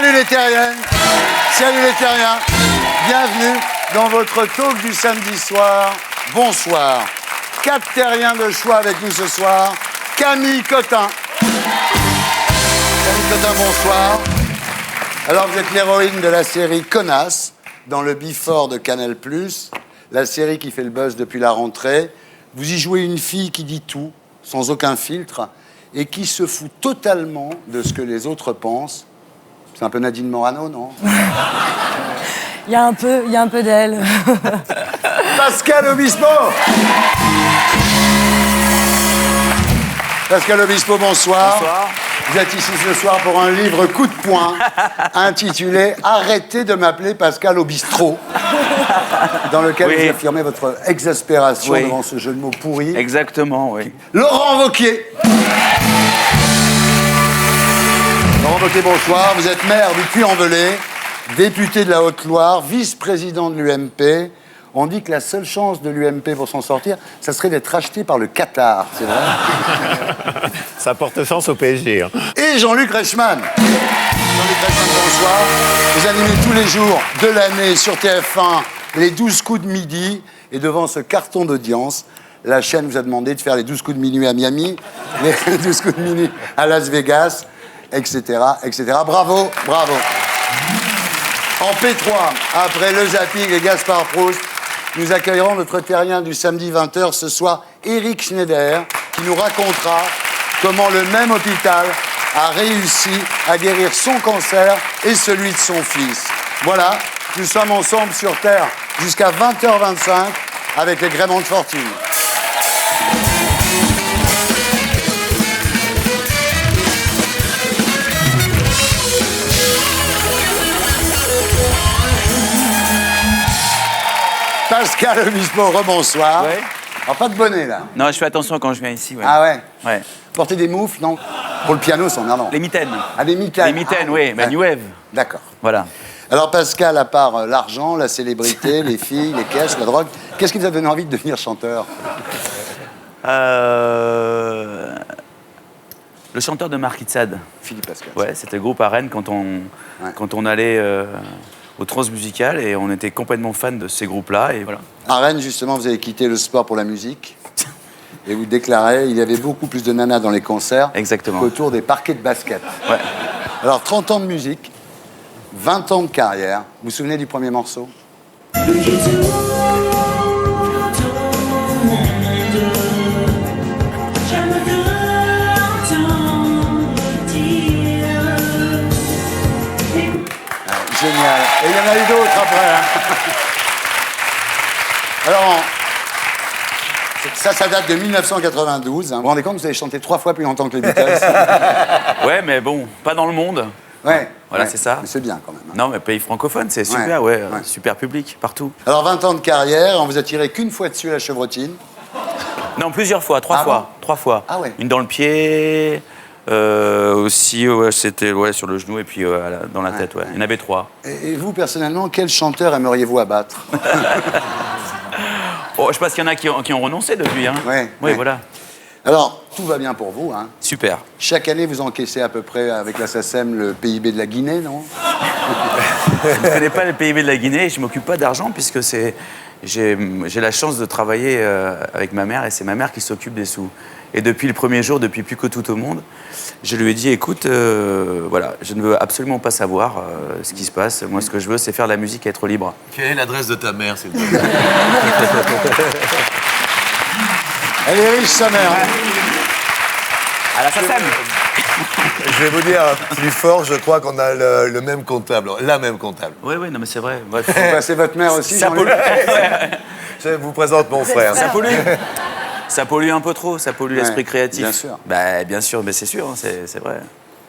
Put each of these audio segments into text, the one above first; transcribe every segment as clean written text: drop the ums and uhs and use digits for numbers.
Salut les terriens. Salut les terriens. Bienvenue dans votre talk du samedi soir. Bonsoir. 4 terriens de choix avec nous ce soir. Camille Cotin. Camille Cotin, bonsoir. Alors, vous êtes l'héroïne de la série Connasse, dans le Before de Canal+, la série qui fait le buzz depuis la rentrée. Vous y jouez une fille qui dit tout, sans aucun filtre, et qui se fout totalement de ce que les autres pensent. C'est un peu Nadine Morano, non? Il y a un peu d'elle. Pascal Obispo. Pascal Obispo, bonsoir. Bonsoir. Vous êtes ici ce soir pour un livre coup de poing intitulé « Arrêtez de m'appeler Pascal Obistro », dans lequel vous affirmez votre exaspération devant ce jeu de mots pourri. Exactement, oui. Laurent Wauquiez. Laurent Wauquiez, bonsoir. Vous êtes maire du Puy-en-Velay, député de la Haute-Loire, vice-président de l'UMP. On dit que la seule chance de l'UMP pour s'en sortir, ça serait d'être racheté par le Qatar, c'est vrai? Ça porte chance au PSG. Hein. Et Jean-Luc Reichmann. Jean-Luc Reichmann, bonsoir. Vous animez tous les jours de l'année sur TF1 les 12 coups de midi. Et devant ce carton d'audience, la chaîne vous a demandé de faire les 12 coups de minuit à Miami, les 12 coups de minuit à Las Vegas, etc., etc. Bravo, bravo. En P3, après le zapping et Gaspard Proust, nous accueillerons notre terrien du samedi 20h ce soir, Eric Schneider, qui nous racontera comment le même hôpital a réussi à guérir son cancer et celui de son fils. Voilà, nous sommes ensemble sur Terre jusqu'à 20h25 avec les Gréments de Fortune. Pascal Obispo, rebonsoir. Ouais. Alors, pas de bonnet, là. Non, je fais attention quand je viens ici. Ouais. Ah ouais? Ouais. Porter des moufles, non? Pour le piano, c'est emmerdant. Les mitaines. Ah, des mitaines. Les mitaines, oui, mais New Wave. D'accord. Voilà. Alors, Pascal, à part l'argent, la célébrité, les filles, les caisses, la drogue, qu'est-ce qui vous a donné envie de devenir chanteur? Le chanteur de Marquis de Sade. Philippe Pascal. Ouais, c'était le groupe à Rennes quand on allait au Transmusical et on était complètement fans de ces groupes-là. Et voilà. À Rennes, justement, vous avez quitté le sport pour la musique. Et vous déclarez il y avait beaucoup plus de nanas dans les concerts qu'autour des parquets de basket. Ouais. Alors, 30 ans de musique, 20 ans de carrière. Vous vous souvenez du premier morceau? Génial. Et il y en a eu d'autres après. Hein. Alors, ça date de 1992. Hein. Vous vous rendez compte, vous avez chanté 3 fois plus longtemps que les Beatles. Ouais, mais bon, pas dans le monde. Ouais. Voilà, ouais. c'est ça. Mais c'est bien quand même. Hein. Non, mais pays francophone, c'est super, ouais. Super public, partout. Alors, 20 ans de carrière, on vous a tiré qu'une fois dessus à la chevrotine. Non, plusieurs fois, 3 fois. Bon 3 fois. Ah ouais. Une dans le pied, aussi, c'était sur le genou et puis dans la tête, ouais. Il y en avait 3. Et vous, personnellement, quel chanteur aimeriez-vous abattre? Oh, je pense qu'il y en a qui ont renoncé depuis. Hein. Oui, voilà. Alors, tout va bien pour vous, hein? Super. Chaque année, vous encaissez à peu près, avec la SACEM, le PIB de la Guinée, non? Je ne connais pas le PIB de la Guinée et je ne m'occupe pas d'argent puisque j'ai la chance de travailler avec ma mère et c'est ma mère qui s'occupe des sous. Et depuis le premier jour, depuis plus que tout au monde, je lui ai dit, écoute, voilà, je ne veux absolument pas savoir ce qui se passe. Moi, ce que je veux, c'est faire de la musique et être libre. Quelle est l'adresse de ta mère, s'il te plaît? Elle est riche, sa mère. À la SACEM. Je vais vous dire plus fort, je crois qu'on a le même comptable, la même comptable. Oui, non, mais c'est vrai. Bref. Vous passez votre mère aussi, Ça Jean-Luc? Je vous présente mon frère. Ça pollue. Ça pollue un peu trop, ça pollue l'esprit créatif. Bien sûr. Bah, bien sûr, mais c'est sûr, hein, c'est vrai.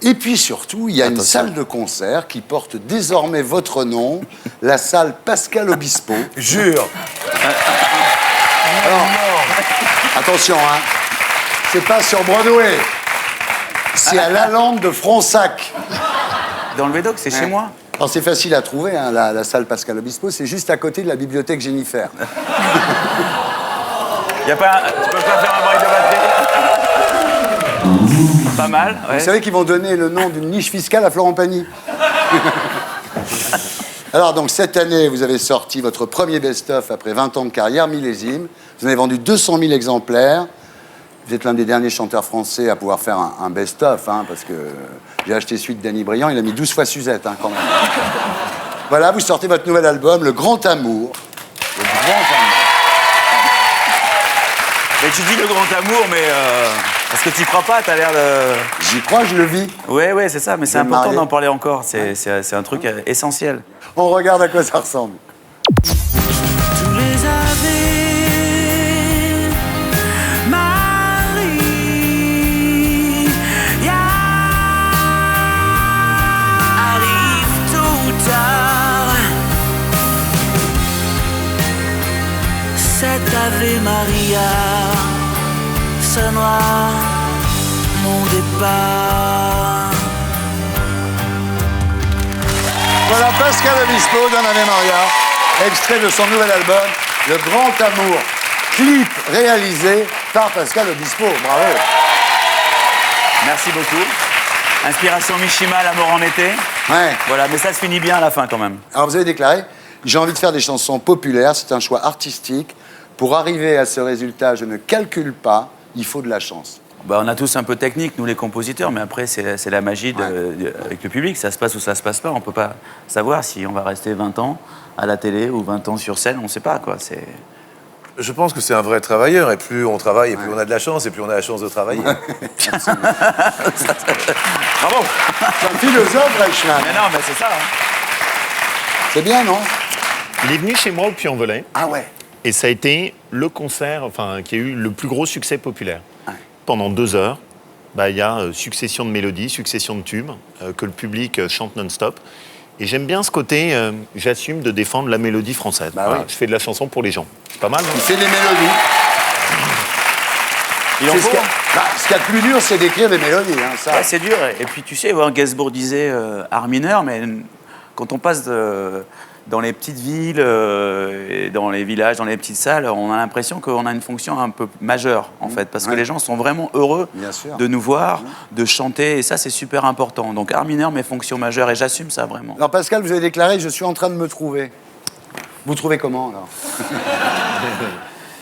Et puis surtout, il y a une salle de concert qui porte désormais votre nom, la salle Pascal Obispo. Jure. Alors, attention, hein, c'est pas sur Broadway, c'est à Lalande de Fronsac. Dans le Médoc, c'est chez moi. Alors c'est facile à trouver, hein, la salle Pascal Obispo, c'est juste à côté de la bibliothèque Jennifer. Tu peux pas faire un break de batterie? Pas mal, ouais. Vous savez qu'ils vont donner le nom d'une niche fiscale à Florent Pagny. Alors, donc, cette année, vous avez sorti votre premier best-of après 20 ans de carrière, Millésime. Vous en avez vendu 200 000 exemplaires. Vous êtes l'un des derniers chanteurs français à pouvoir faire un best-of, hein, parce que j'ai acheté celui de Danny Briand, il a mis 12 fois Suzette, hein, quand même. Voilà, vous sortez votre nouvel album, Le Grand Amour. Le Grand Amour. Mais tu dis le grand amour, mais parce que tu crois pas, t'as l'air de... J'y crois, je le vis. Ouais, c'est ça, mais c'est Vous êtes important marié. d'en parler encore. C'est un truc essentiel. On regarde à quoi ça ressemble. Tous les âges, Marie, arrive tôt ou tard. Cet Ave Maria sonnera mon départ. Voilà Pascal Obispo d'un Ave Maria, extrait de son nouvel album, Le Grand Amour. Clip réalisé par Pascal Obispo. Bravo. Merci beaucoup. Inspiration Mishima, La mort en été. Ouais. Voilà, mais ça se finit bien à la fin quand même. Alors vous avez déclaré, j'ai envie de faire des chansons populaires, c'est un choix artistique. Pour arriver à ce résultat, je ne calcule pas, il faut de la chance. Bah, on a tous un peu technique, nous les compositeurs, mais après c'est la magie avec le public. Ça se passe ou ça se passe pas. On peut pas savoir si on va rester 20 ans à la télé ou 20 ans sur scène. On sait pas quoi. Je pense que c'est un vrai travailleur, et plus on travaille, et plus on a de la chance, et plus on a la chance de travailler. Bravo. C'est un philosophe, Reichmann. Mais non, mais c'est ça. Hein. C'est bien, non? Il est venu chez moi au Puy-en-Velay. Ah ouais. Et ça a été le concert qui a eu le plus gros succès populaire. Ouais. Pendant 2 heures, il y a succession de mélodies, succession de tubes que le public chante non-stop. Et j'aime bien ce côté, j'assume de défendre la mélodie française. Bah Voilà, oui. je fais de la chanson pour les gens. C'est pas mal, non? Il fait des mélodies. Il en C'est faut. ce qu'il y a de plus dur, c'est d'écrire des mélodies. Hein, ça. Ouais, c'est dur. Et puis tu sais, Gainsbourg disait art mineur, mais quand on passe dans les petites villes, et dans les villages, dans les petites salles, on a l'impression qu'on a une fonction un peu majeure, en fait, parce que Ouais. les gens sont vraiment heureux Bien sûr. de nous voir, de chanter, et ça, c'est super important. Donc art mineur, mais fonction majeure, et j'assume ça vraiment. Alors Pascal, vous avez déclaré, je suis en train de me trouver. Vous trouvez comment, alors?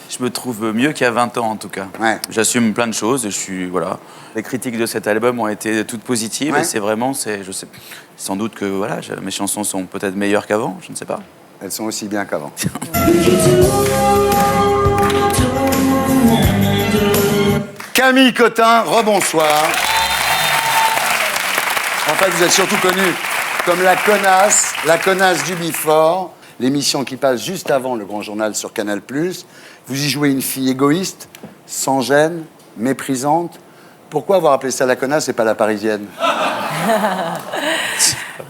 Je me trouve mieux qu'il y a 20 ans, en tout cas. Ouais. J'assume plein de choses, et je suis, voilà. Les critiques de cet album ont été toutes positives, Ouais. et c'est vraiment, je sais, sans doute que, voilà, mes chansons sont peut-être meilleures qu'avant, je ne sais pas. Elles sont aussi bien qu'avant. Camille Cotin, rebonsoir. En fait, vous êtes surtout connue comme la connasse du Bifort, l'émission qui passe juste avant le Grand Journal sur Canal+. Vous y jouez une fille égoïste, sans gêne, méprisante. Pourquoi avoir appelé ça la connasse et pas la parisienne?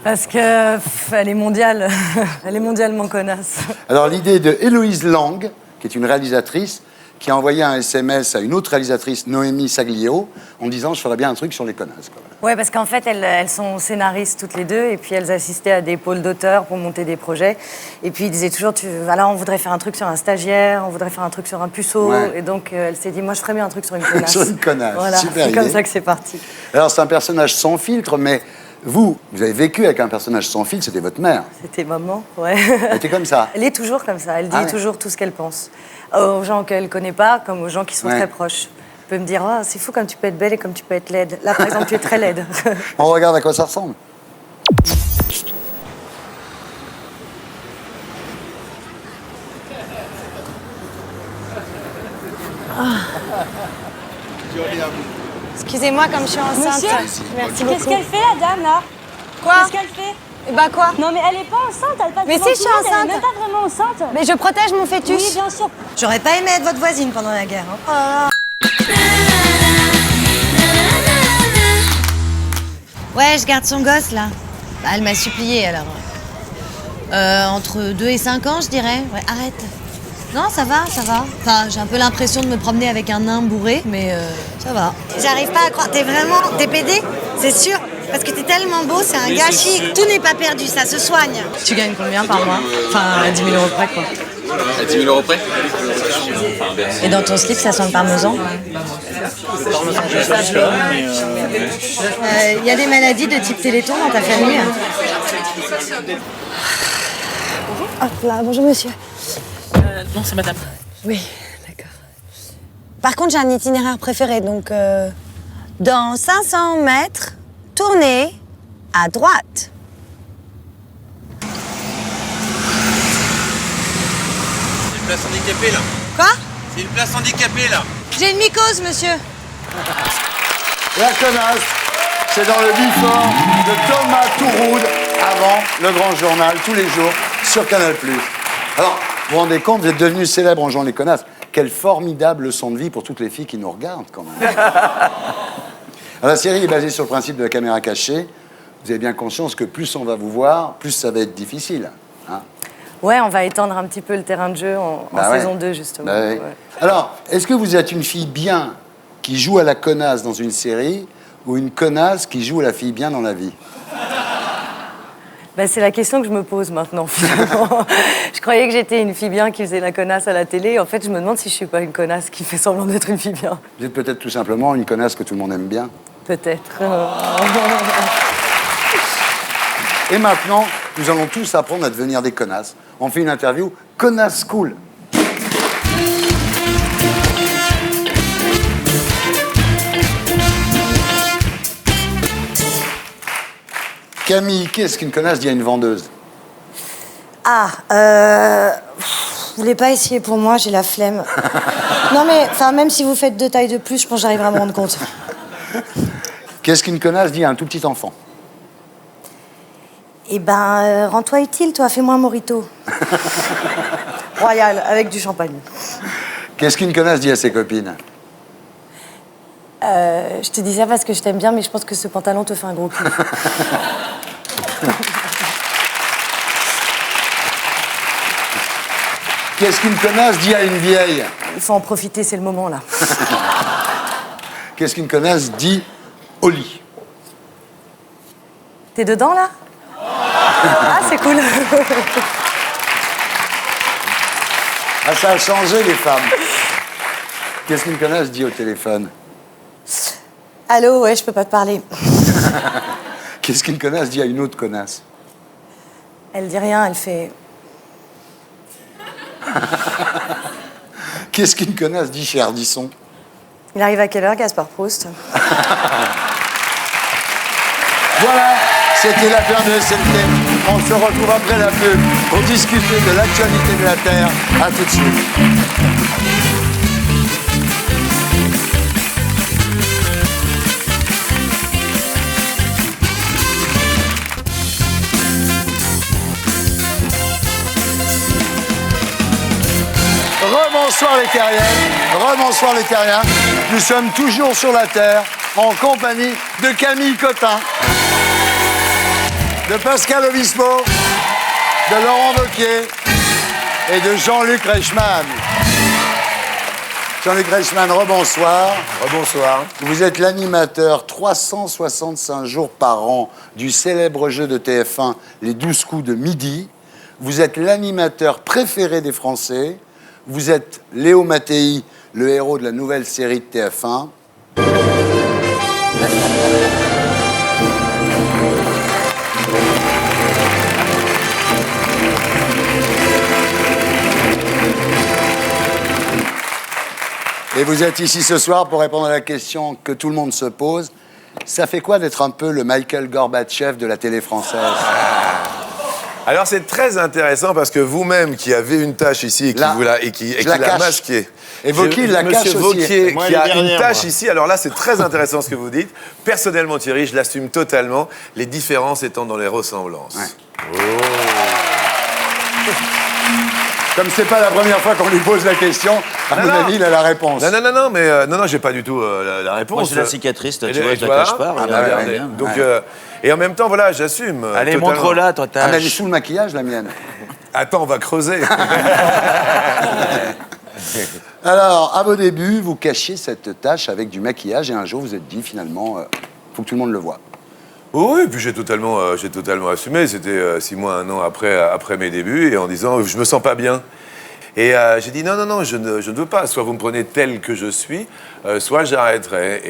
Parce que elle est mondiale. Elle est mondialement connasse. Alors, l'idée de Héloïse Lang, qui est une réalisatrice, qui a envoyé un SMS à une autre réalisatrice, Noémie Saglio, en disant « Je ferais bien un truc sur les connasses. » quoi. Ouais, parce qu'en fait, elles sont scénaristes toutes les deux, et puis elles assistaient à des pôles d'auteurs pour monter des projets. Et puis ils disaient toujours, voilà, on voudrait faire un truc sur un stagiaire, on voudrait faire un truc sur un puceau. Ouais. Et donc elle s'est dit, moi je ferais bien un truc sur une connasse. Sur une connasse, Voilà, super c'est comme idée. ça que c'est parti. Alors, c'est un personnage sans filtre, mais vous avez vécu avec un personnage sans filtre, c'était votre mère. C'était maman, ouais. Elle était comme ça. Elle est toujours comme ça, elle dit Ah ouais. toujours tout ce qu'elle pense. Aux gens qu'elle connaît pas, comme aux gens qui sont Ouais. très proches. Elle peut me dire, oh, c'est fou comme tu peux être belle et comme tu peux être laide. Là, par exemple, tu es très laide. On regarde à quoi ça ressemble. Excusez-moi, comme je suis enceinte. Monsieur, Merci qu'est-ce qu'elle fait la dame là? Quoi Qu'est-ce qu'elle fait? Et bah quoi? Non mais elle est pas enceinte, elle passe Mais devant si, tout je le suis monde, elle est enceinte. même pas vraiment enceinte. Mais je protège mon fœtus. Oui, bien sûr. J'aurais pas aimé être votre voisine pendant la guerre. Hein. Ouais, je garde son gosse là. Bah, elle m'a supplié alors. Entre 2 et 5 ans, je dirais. Ouais, arrête. Non, ça va, ça va. Enfin, j'ai un peu l'impression de me promener avec un nain bourré, mais ça va. J'arrive pas à croire. T'es pédé? C'est sûr. Parce que t'es tellement beau, c'est un gâchis. Tout n'est pas perdu, ça se soigne. Tu gagnes combien par mois? Enfin, à 10 000 € près, quoi. À 10 000 € près. Et dans ton slip, ça sent le parmesan? Il y a des maladies de type téléthon dans ta famille? Hop là, bonjour monsieur. Non, c'est madame. Oui, d'accord. Par contre, j'ai un itinéraire préféré, donc dans 500 mètres, tournez à droite. C'est une place handicapée là. Quoi? C'est une place handicapée là. J'ai une mycose, monsieur. La connasse, c'est dans le before de Thomas Touroud avant le grand journal, tous les jours, sur Canal+. Alors, vous vous rendez compte, vous êtes devenu célèbre en jouant les connasses. Quelle formidable leçon de vie pour toutes les filles qui nous regardent, quand même. Alors, la série est basée sur le principe de la caméra cachée. Vous avez bien conscience que plus on va vous voir, plus ça va être difficile. Hein. Ouais, on va étendre un petit peu le terrain de jeu en Bah ouais. saison 2, justement. Bah ouais. Ouais. Alors, est-ce que vous êtes une fille bien qui joue à la connasse dans une série ou une connasse qui joue à la fille bien dans la vie? Bah, c'est la question que je me pose maintenant, finalement. Je croyais que j'étais une fille bien qui faisait la connasse à la télé. En fait, je me demande si je suis pas une connasse qui fait semblant d'être une fille bien. Vous êtes peut-être tout simplement une connasse que tout le monde aime bien. Peut-être. Et maintenant, nous allons tous apprendre à devenir des connasses. On fait une interview Connasse School. Camille, qu'est-ce qu'une connasse dit à une vendeuse? Ah, vous voulez pas essayer pour moi, j'ai la flemme. Non mais, enfin, même si vous faites 2 tailles de plus, je pense que j'arriverai à me rendre compte. Qu'est-ce qu'une connasse dit à un tout petit enfant? Eh ben, rends-toi utile, toi, fais-moi un mojito. Royal, avec du champagne. Qu'est-ce qu'une connasse dit à ses copines? Je te dis ça parce que je t'aime bien, mais je pense que ce pantalon te fait un gros cul. Qu'est-ce qu'une connasse dit à une vieille? Il faut en profiter, c'est le moment, là. Qu'est-ce qu'une connasse dit au lit? T'es dedans, là? Ah, c'est cool. Ah, ça a changé, les femmes. Qu'est-ce qu'une connasse dit au téléphone? Allô, ouais, je peux pas te parler. Qu'est-ce qu'une connasse dit à une autre connasse? Elle dit rien, elle fait... Qu'est-ce qu'une connasse dit chez Ardisson? Il arrive à quelle heure, Gaspard Proust? Voilà, c'était la peur de SNT. On se retrouve après la pub pour discuter de l'actualité de la Terre. À tout de suite. Rebonsoir les terriens, rebonsoir les terriens. Nous sommes toujours sur la Terre en compagnie de Camille Cotin, de Pascal Obispo, de Laurent Wauquiez et de Jean-Luc Reichmann. Jean-Luc Reichmann, rebonsoir. Rebonsoir. Vous êtes l'animateur 365 jours par an du célèbre jeu de TF1, Les 12 coups de midi. Vous êtes l'animateur préféré des Français. Vous êtes Léo Mattei, le héros de la nouvelle série de TF1. Et vous êtes ici ce soir pour répondre à la question que tout le monde se pose. Ça fait quoi d'être un peu le Michael Gorbatchev de la télé française? Alors c'est très intéressant parce que vous-même qui avez une tâche ici et qui Là, vous la, et qui je la l'a cache. masquée. Et Wauquiez, il la cache Monsieur aussi. Wauquiez, Moi, qui elle est a une derrière, tâche moi. ici. Alors là, c'est très intéressant ce que vous dites. Personnellement, Thierry, je l'assume totalement. Les différences étant dans les ressemblances. Ouais. Comme c'est pas la première fois qu'on lui pose la question, à mon non. avis, il a la réponse. Non, mais non, j'ai pas du tout la réponse. Moi, j'ai la cicatrice, toi, Et tu vois, et je la voilà. cache pas. Ah, regarde, regardez. bien. Donc, et en même temps, voilà, j'assume. Allez, totalement. montre-la, toi, Ah, mais elle est tâche. sous le maquillage, la mienne. Attends, on va creuser. Alors, à vos débuts, vous cachiez cette tâche avec du maquillage et un jour, vous êtes dit, finalement, faut que tout le monde le voie. Oui, puis j'ai totalement assumé. C'était 6 mois, 1 an après mes débuts, et en disant, je me sens pas bien. Et j'ai dit non, je ne veux pas. Soit vous me prenez tel que je suis, soit j'arrêterai.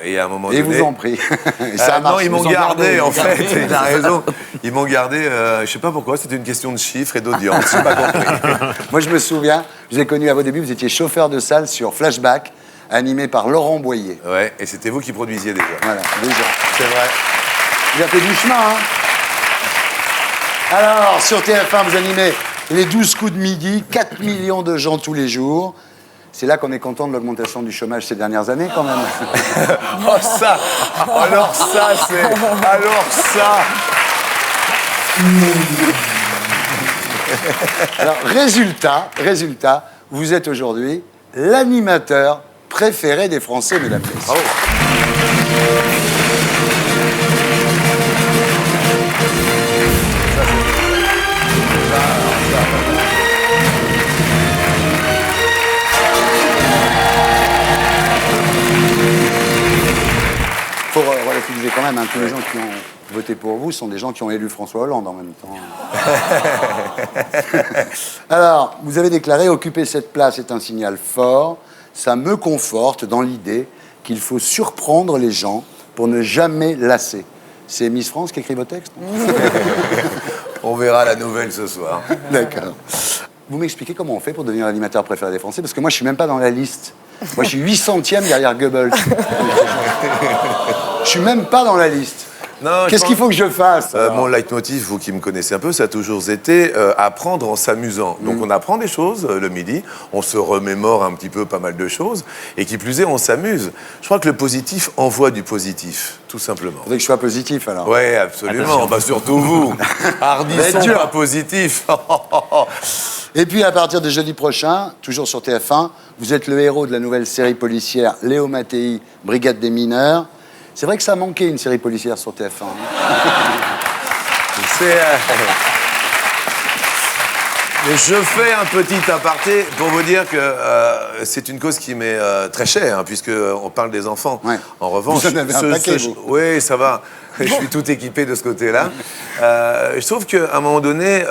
Et à un moment Et donné... vous ont pris. Et ça a non, marché. ils m'ont Ils ont gardé, en fait. gardé. Il a raison. Ils m'ont gardé, je sais pas pourquoi, c'était une question de chiffres et d'audience. J'ai pas compris. Moi, je me souviens, je vous ai connu à vos débuts, vous étiez chauffeur de salle sur Flashback, animé par Laurent Boyer. Ouais, et c'était vous qui produisiez déjà. Voilà, déjà. C'est vrai. Vous avez fait du chemin, hein. Alors, sur TF1, vous animez les 12 coups de midi, 4 millions de gens tous les jours. C'est là qu'on est content de l'augmentation du chômage ces dernières années, quand même. Oh, ça. Alors, ça, c'est. Alors, ça. Alors, résultat, vous êtes aujourd'hui l'animateur préféré des Français, mesdames et messieurs. Faut relativiser quand même, hein, tous les gens qui ont voté pour vous sont des gens qui ont élu François Hollande en même temps. Alors, vous avez déclaré « Occuper cette place est un signal fort. Ça me conforte dans l'idée qu'il faut surprendre les gens pour ne jamais lasser. » C'est Miss France qui écrit vos textes? On verra la nouvelle ce soir. D'accord. Vous m'expliquez comment on fait pour devenir l'animateur préféré des Français? Parce que moi, je suis même pas dans la liste. Moi, je suis 800e derrière Goebbels. Je suis même pas dans la liste. Qu'est-ce qu'il faut que je fasse? Mon leitmotiv, vous qui me connaissez un peu, ça a toujours été apprendre en s'amusant. Donc on apprend des choses le midi, on se remémore un petit peu pas mal de choses, et qui plus est, on s'amuse. Je crois que le positif envoie du positif, tout simplement. Il faudrait que je sois positif, alors. Oui, absolument. Bah, surtout vous. Hardisson, pas positif. Et puis, à partir de jeudi prochain, toujours sur TF1, vous êtes le héros de la nouvelle série policière Léo Mattei, Brigade des mineurs. C'est vrai que ça manquait une série policière sur TF1. Je fais un petit aparté pour vous dire que c'est une cause qui m'est très chère, hein, puisqu'on parle des enfants. Ouais. En revanche, vous en avez un paquet, vous. Oui, ça va. Je suis tout équipé de ce côté-là. Je trouve qu'à un moment donné,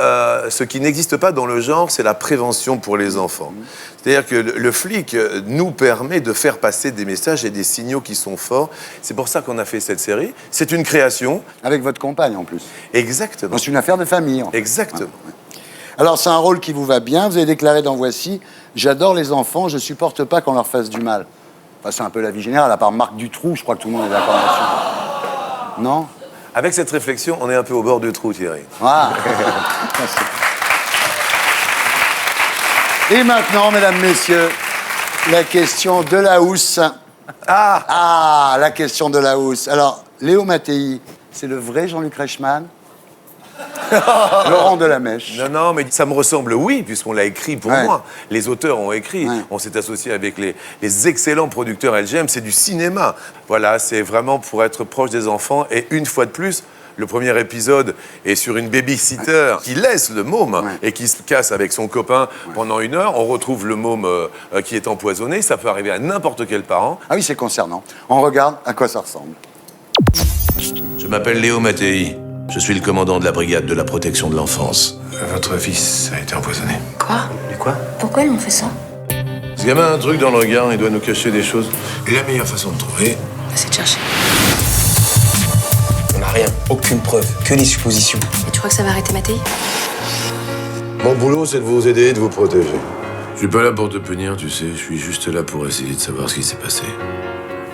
ce qui n'existe pas dans le genre, c'est la prévention pour les enfants. C'est-à-dire que le flic nous permet de faire passer des messages et des signaux qui sont forts. C'est pour ça qu'on a fait cette série. C'est une création. Avec votre compagne, en plus. Exactement. C'est une affaire de famille. En fait. Exactement. Ouais. Alors, c'est un rôle qui vous va bien. Vous avez déclaré dans Voici « J'adore les enfants, je supporte pas qu'on leur fasse du mal ». Enfin, c'est un peu la vie générale, à part Marc Dutroux, je crois que tout le monde est d'accord là-dessus. Non? Avec cette réflexion, on est un peu au bord du trou, Thierry. Ah. Et maintenant, mesdames, messieurs, la question de la housse. Ah, la question de la housse. Alors, Léo Mattei, c'est le vrai Jean-Luc Reichmann? Laurent Delamèche. Non, mais ça me ressemble, oui, puisqu'on l'a écrit pour Ouais. moi. Les auteurs ont écrit. Ouais. On s'est associé avec les excellents producteurs LGM. C'est du cinéma. Voilà, c'est vraiment pour être proche des enfants. Et une fois de plus, le premier épisode est sur une babysitter qui laisse le môme et qui se casse avec son copain pendant 1 heure. On retrouve le môme qui est empoisonné. Ça peut arriver à n'importe quel parent. Ah oui, c'est concernant. On regarde à quoi ça ressemble. Je m'appelle Léo Mattei. Je suis le commandant de la brigade de la protection de l'enfance. Votre fils a été empoisonné. Quoi? Mais quoi? Pourquoi ils m'ont fait ça? Ce gamin a un truc dans le regard, il doit nous cacher des choses. Et la meilleure façon de trouver, C'est de chercher. On n'a rien, aucune preuve, que des suppositions. Et tu crois que ça va arrêter Mattei? mon boulot, c'est de vous aider et de vous protéger. Je suis pas là pour te punir, tu sais. Je suis juste là pour essayer de savoir ce qui s'est passé.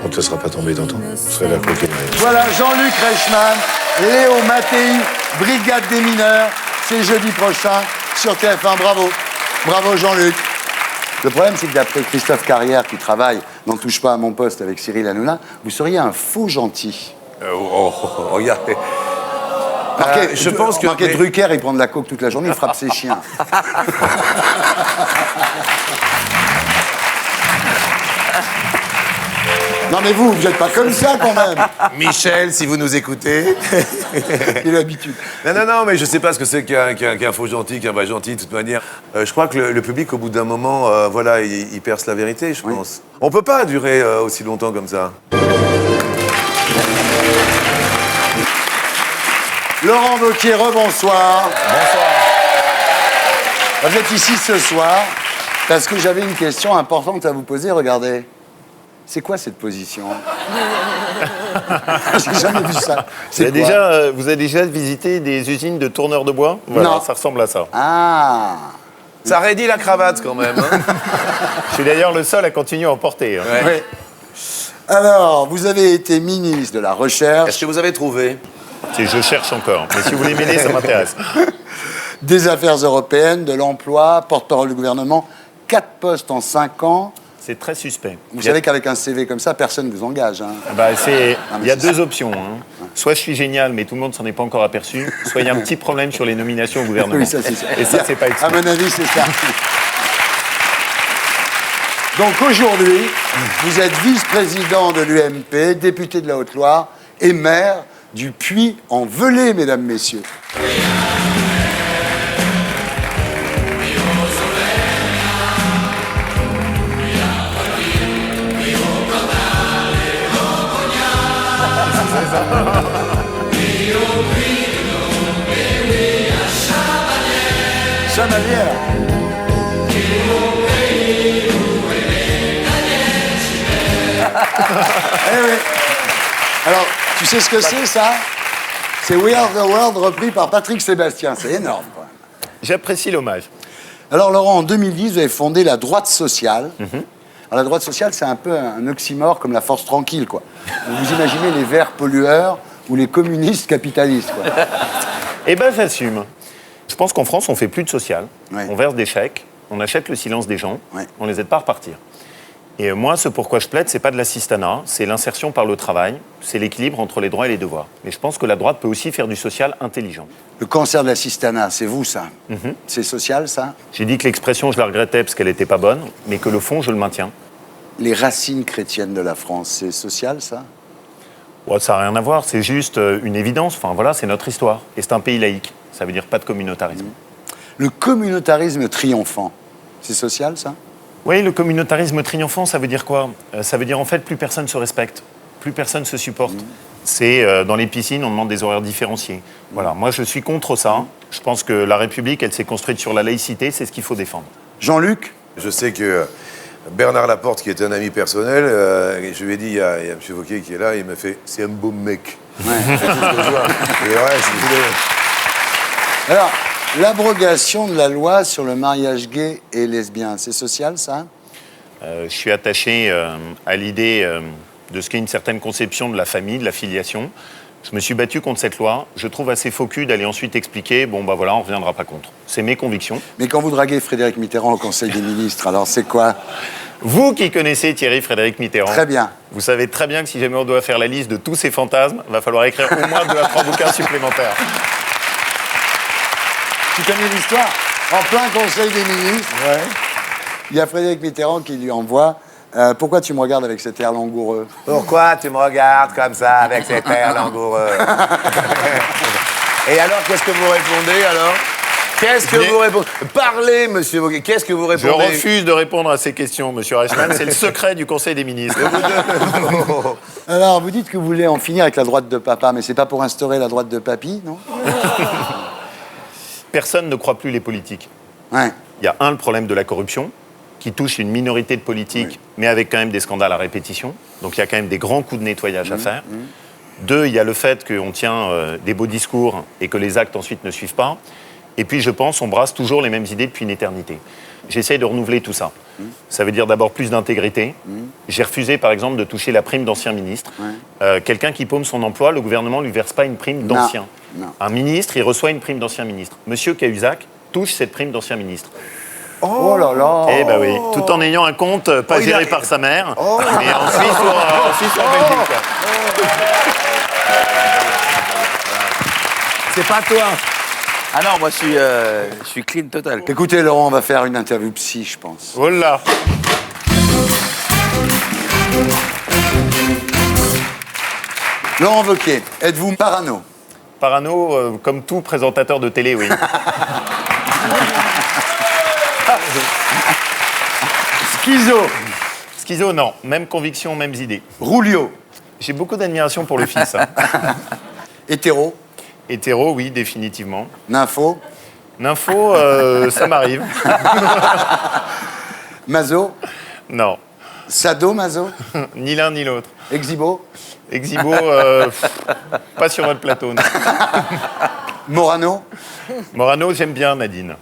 On ne te laissera pas tomber dans ton. Je serai la coquine. Voilà, Jean-Luc Reichmann, Léo Mattei, Brigade des mineurs. C'est jeudi prochain sur TF1. Bravo. Bravo, Jean-Luc. Le problème, c'est que d'après Christophe Carrière, qui travaille n'en touche pas à mon poste avec Cyril Hanouna, vous seriez un faux gentil. Regardez. Je pense que... Marqué Drucker, il prend de la coke toute la journée, il frappe ses chiens. Non mais vous n'êtes pas comme ça quand même. Michel, si vous nous écoutez. Il a l'habitude. Non, mais je sais pas ce que c'est qu'un faux gentil, qu'un vrai gentil, de toute manière. Je crois que le public, au bout d'un moment, voilà, il perce la vérité, je pense. On peut pas durer aussi longtemps comme ça. Laurent Wauquiez, rebonsoir. Bonsoir. Vous êtes ici ce soir Parce que j'avais une question importante à vous poser, regardez. C'est quoi cette position? J'ai jamais vu ça. C'est quoi? Vous avez déjà visité des usines de tourneurs de bois? Voilà, Non. ça ressemble à ça. Ah. Ça raidit la cravate quand même. Hein. Je suis d'ailleurs le seul à continuer à en porter. Hein. Oui. Alors, vous avez été ministre de la Recherche, Est-ce que vous avez trouvé? Je cherche encore. Mais si vous voulez m'aider, ça m'intéresse. des Affaires européennes, de l'emploi, porte-parole du gouvernement, 4 postes en 5 ans. C'est très suspect. Vous savez qu'avec un CV comme ça, personne ne vous engage. Hein. Il y a deux options. Hein. Soit je suis génial, mais tout le monde s'en est pas encore aperçu. Soit il y a un petit problème sur les nominations au gouvernement. Oui, ça, c'est ça. Et ça, c'est pas À expliqué. mon avis, c'est ça. Donc aujourd'hui, vous êtes vice-président de l'UMP, député de la Haute-Loire et maire du Puy-en-Velay, mesdames, messieurs. Chamalière. Eh oui. Alors, tu sais ce que c'est, ça? C'est We Are the World repris par Patrick Sébastien. C'est énorme, quoi. J'apprécie l'hommage. Alors, Laurent, en 2010, vous avez fondé la droite sociale. Alors, la droite sociale, c'est un peu un oxymore comme la force tranquille, quoi. Vous imaginez les verts pollueurs ou les communistes capitalistes, quoi. Eh ben, j'assume. Je pense qu'en France, on fait plus de social. Ouais. On verse des chèques, on achète le silence des gens, Ouais. on les aide pas à repartir. Et moi, ce pourquoi je plaide, c'est pas de l'assistanat, c'est l'insertion par le travail, c'est l'équilibre entre les droits et les devoirs. Mais je pense que la droite peut aussi faire du social intelligent. Le cancer de l'assistanat, c'est vous, ça? C'est social, ça? J'ai dit que l'expression, je la regrettais parce qu'elle n'était pas bonne, mais que le fond, je le maintiens. Les racines chrétiennes de la France, c'est social, ça? Ouais, ça n'a rien à voir, c'est juste une évidence. Enfin voilà, c'est notre histoire. Et c'est un pays laïque. Ça veut dire pas de communautarisme. Le communautarisme triomphant, c'est social, ça? Oui, le communautarisme triomphant, ça veut dire quoi? Ça veut dire en fait, plus personne se respecte, plus personne se supporte. C'est dans les piscines, on demande des horaires différenciés. Voilà, moi je suis contre ça. Je pense que la République, elle s'est construite sur la laïcité, c'est ce qu'il faut défendre. Jean-Luc? Je sais que Bernard Laporte, qui est un ami personnel, je lui ai dit, il y a M. Wauquiez qui est là, il m'a fait « c'est un beau mec Ouais. ». C'est tout ce que je vois. Et ouais, Alors, l'abrogation de la loi sur le mariage gay et lesbien, c'est social, ça? Je suis attaché à l'idée de ce qu'est une certaine conception de la famille, de la filiation. Je me suis battu contre cette loi. Je trouve assez faux cul d'aller ensuite expliquer, bon bah voilà, on ne reviendra pas contre. C'est mes convictions. Mais quand vous draguez Frédéric Mitterrand au Conseil des ministres, alors c'est quoi? Vous qui connaissez Thierry Frédéric Mitterrand, Très bien. vous savez très bien que si jamais on doit faire la liste de tous ces fantasmes, il va falloir écrire au moins 2 à 3 bouquins supplémentaires. Tu connais l'histoire? En plein Conseil des ministres, il y a Frédéric Mitterrand qui lui envoie pourquoi tu me regardes avec cet air langoureux? Pourquoi tu me regardes comme ça avec cet air langoureux? Et alors, qu'est-ce que vous répondez alors? Qu'est-ce que vous répondez? Parlez, monsieur Wauquiez, qu'est-ce que vous Je répondez? refuse de répondre à ces questions, monsieur Reichmann. C'est le secret du Conseil des ministres. Alors, vous dites que vous voulez en finir avec la droite de papa, mais c'est pas pour instaurer la droite de papy, non? Personne ne croit plus les politiques. Ouais. Il y a le problème de la corruption, qui touche une minorité de politiques, mais avec quand même des scandales à répétition. Donc il y a quand même des grands coups de nettoyage à faire. 2, il y a le fait qu'on tient des beaux discours et que les actes ensuite ne suivent pas. Et puis je pense on brasse toujours les mêmes idées depuis une éternité. J'essaye de renouveler tout ça. Ça veut dire d'abord plus d'intégrité. J'ai refusé par exemple de toucher la prime d'ancien ministre. Quelqu'un qui paume son emploi, le gouvernement ne lui verse pas une prime d'ancien. Non. Un ministre, il reçoit une prime d'ancien ministre. Monsieur Cahuzac touche cette prime d'ancien ministre. Oh là là! Eh ben oui, tout en ayant un compte pas géré par sa mère, mais en Suisse ou en Belgique. C'est pas toi! Ah non, moi je suis clean total. Écoutez, Laurent, on va faire une interview psy, je pense. Oh là! Laurent Wauquiez, êtes-vous parano? Parano, comme tout présentateur de télé, oui. Schizo? Schizo, non. Même conviction, mêmes idées. Rulio? J'ai beaucoup d'admiration pour le fils. Hein. Hétéro? Hétéro, oui, définitivement. Nympho? Nympho, ça m'arrive. Mazo? Non. Sado-maso? Ni l'un ni l'autre. Exhibo? Exhibo, pas sur votre plateau. Non. Morano? Morano, j'aime bien, Nadine.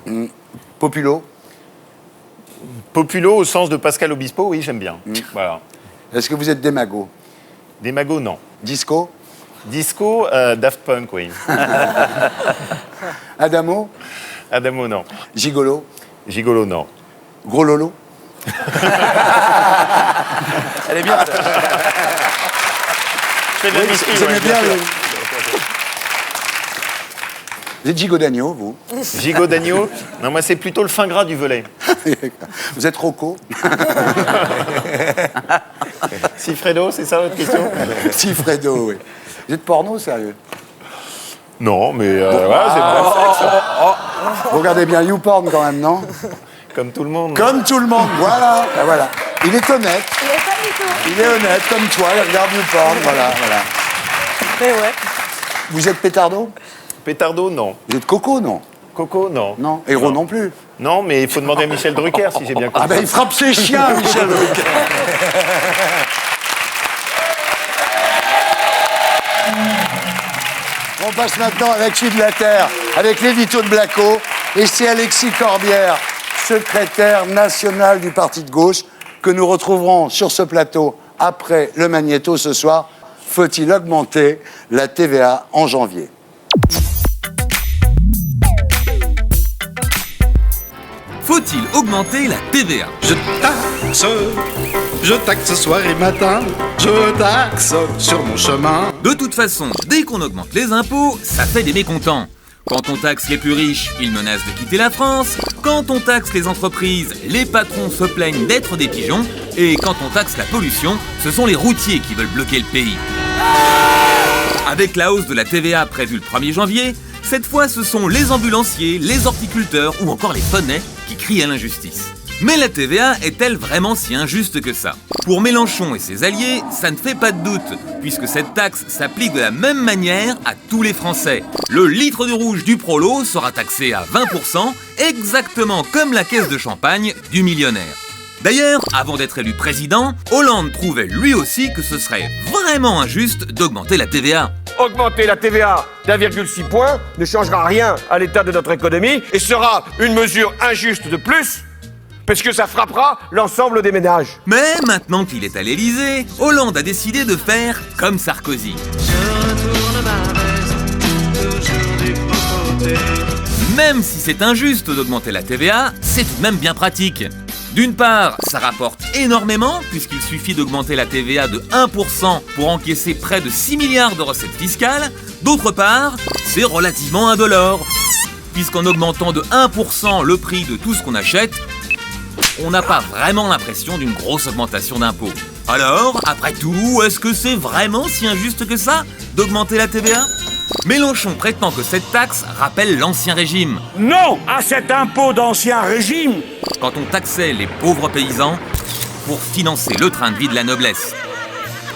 Populo? Populo, au sens de Pascal Obispo, oui, j'aime bien. Voilà. Est-ce que vous êtes démago? Démago, non. Disco? Disco, Daft Punk, oui. Adamo? Adamo, non. Gigolo? Gigolo, non. Gros Lolo? Elle est bien. Je fais de la Oui, musique, vous aimez ouais, bien sûr. Vous êtes gigot d'agneau, vous? Gigot d'agneau? Non, moi, c'est plutôt le fin gras du volet. Vous êtes Rocco? Sifredo, c'est ça votre question? Si, Fredo, oui. Vous êtes porno, sérieux? Non, mais ouais, c'est vrai. Vous regardez bien YouPorn quand même, non? Comme tout le monde. Comme tout le monde, voilà. Ben voilà. Il est honnête. Il est honnête, comme toi, il regarde YouPorn, voilà. Mais ouais. Vous êtes pétardo? Pétardo, non. Vous êtes Coco, non? Coco, non. Non. Héros non plus. Non, mais il faut demander à Michel Drucker, si j'ai bien compris. Ah ben il frappe ses chiens, Michel Drucker. On passe maintenant à l'actu de la Terre, avec l'édito de Blacko. Et c'est Alexis Corbière, secrétaire national du parti de gauche, que nous retrouverons sur ce plateau après le Magnéto ce soir. Faut-il augmenter la TVA en janvier? Faut-il augmenter la TVA? Je taxe soir et matin, je taxe sur mon chemin. De toute façon, dès qu'on augmente les impôts, ça fait des mécontents. Quand on taxe les plus riches, ils menacent de quitter la France. Quand on taxe les entreprises, les patrons se plaignent d'être des pigeons. Et quand on taxe la pollution, ce sont les routiers qui veulent bloquer le pays. Avec la hausse de la TVA prévue le 1er janvier, cette fois ce sont les ambulanciers, les horticulteurs ou encore les poneys qui crient à l'injustice. Mais la TVA est-elle vraiment si injuste que ça? Pour Mélenchon et ses alliés, ça ne fait pas de doute, puisque cette taxe s'applique de la même manière à tous les Français. Le litre de rouge du Prolo sera taxé à 20%, exactement comme la caisse de champagne du millionnaire. D'ailleurs, avant d'être élu président, Hollande trouvait lui aussi que ce serait vraiment injuste d'augmenter la TVA. Augmenter la TVA d'1,6 point ne changera rien à l'état de notre économie et sera une mesure injuste de plus, parce que ça frappera l'ensemble des ménages. Mais maintenant qu'il est à l'Élysée, Hollande a décidé de faire comme Sarkozy. Même si c'est injuste d'augmenter la TVA, c'est tout de même bien pratique. D'une part, ça rapporte énormément, puisqu'il suffit d'augmenter la TVA de 1% pour encaisser près de 6 milliards de recettes fiscales. D'autre part, c'est relativement indolore, puisqu'en augmentant de 1% le prix de tout ce qu'on achète, on n'a pas vraiment l'impression d'une grosse augmentation d'impôts. Alors, après tout, est-ce que c'est vraiment si injuste que ça d'augmenter la TVA? Mélenchon prétend que cette taxe rappelle l'Ancien Régime. Non à cet impôt d'Ancien Régime! Quand on taxait les pauvres paysans pour financer le train de vie de la noblesse.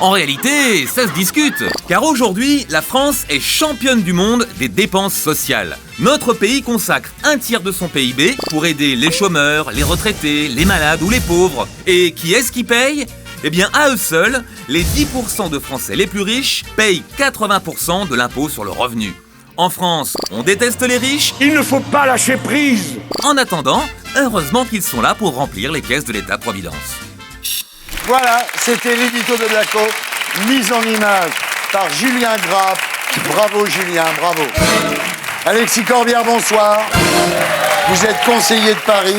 En réalité, ça se discute, car aujourd'hui, la France est championne du monde des dépenses sociales. Notre pays consacre un tiers de son PIB pour aider les chômeurs, les retraités, les malades ou les pauvres. Et qui est-ce qui paye? Eh bien, à eux seuls, les 10% de Français les plus riches payent 80% de l'impôt sur le revenu. En France, on déteste les riches. Il ne faut pas lâcher prise! En attendant, heureusement qu'ils sont là pour remplir les caisses de l'État-providence. Voilà, c'était l'édito de Blacko, mise en image par Julien Grappe. Bravo Julien, bravo. Alexis Corbière, bonsoir. Vous êtes conseiller de Paris,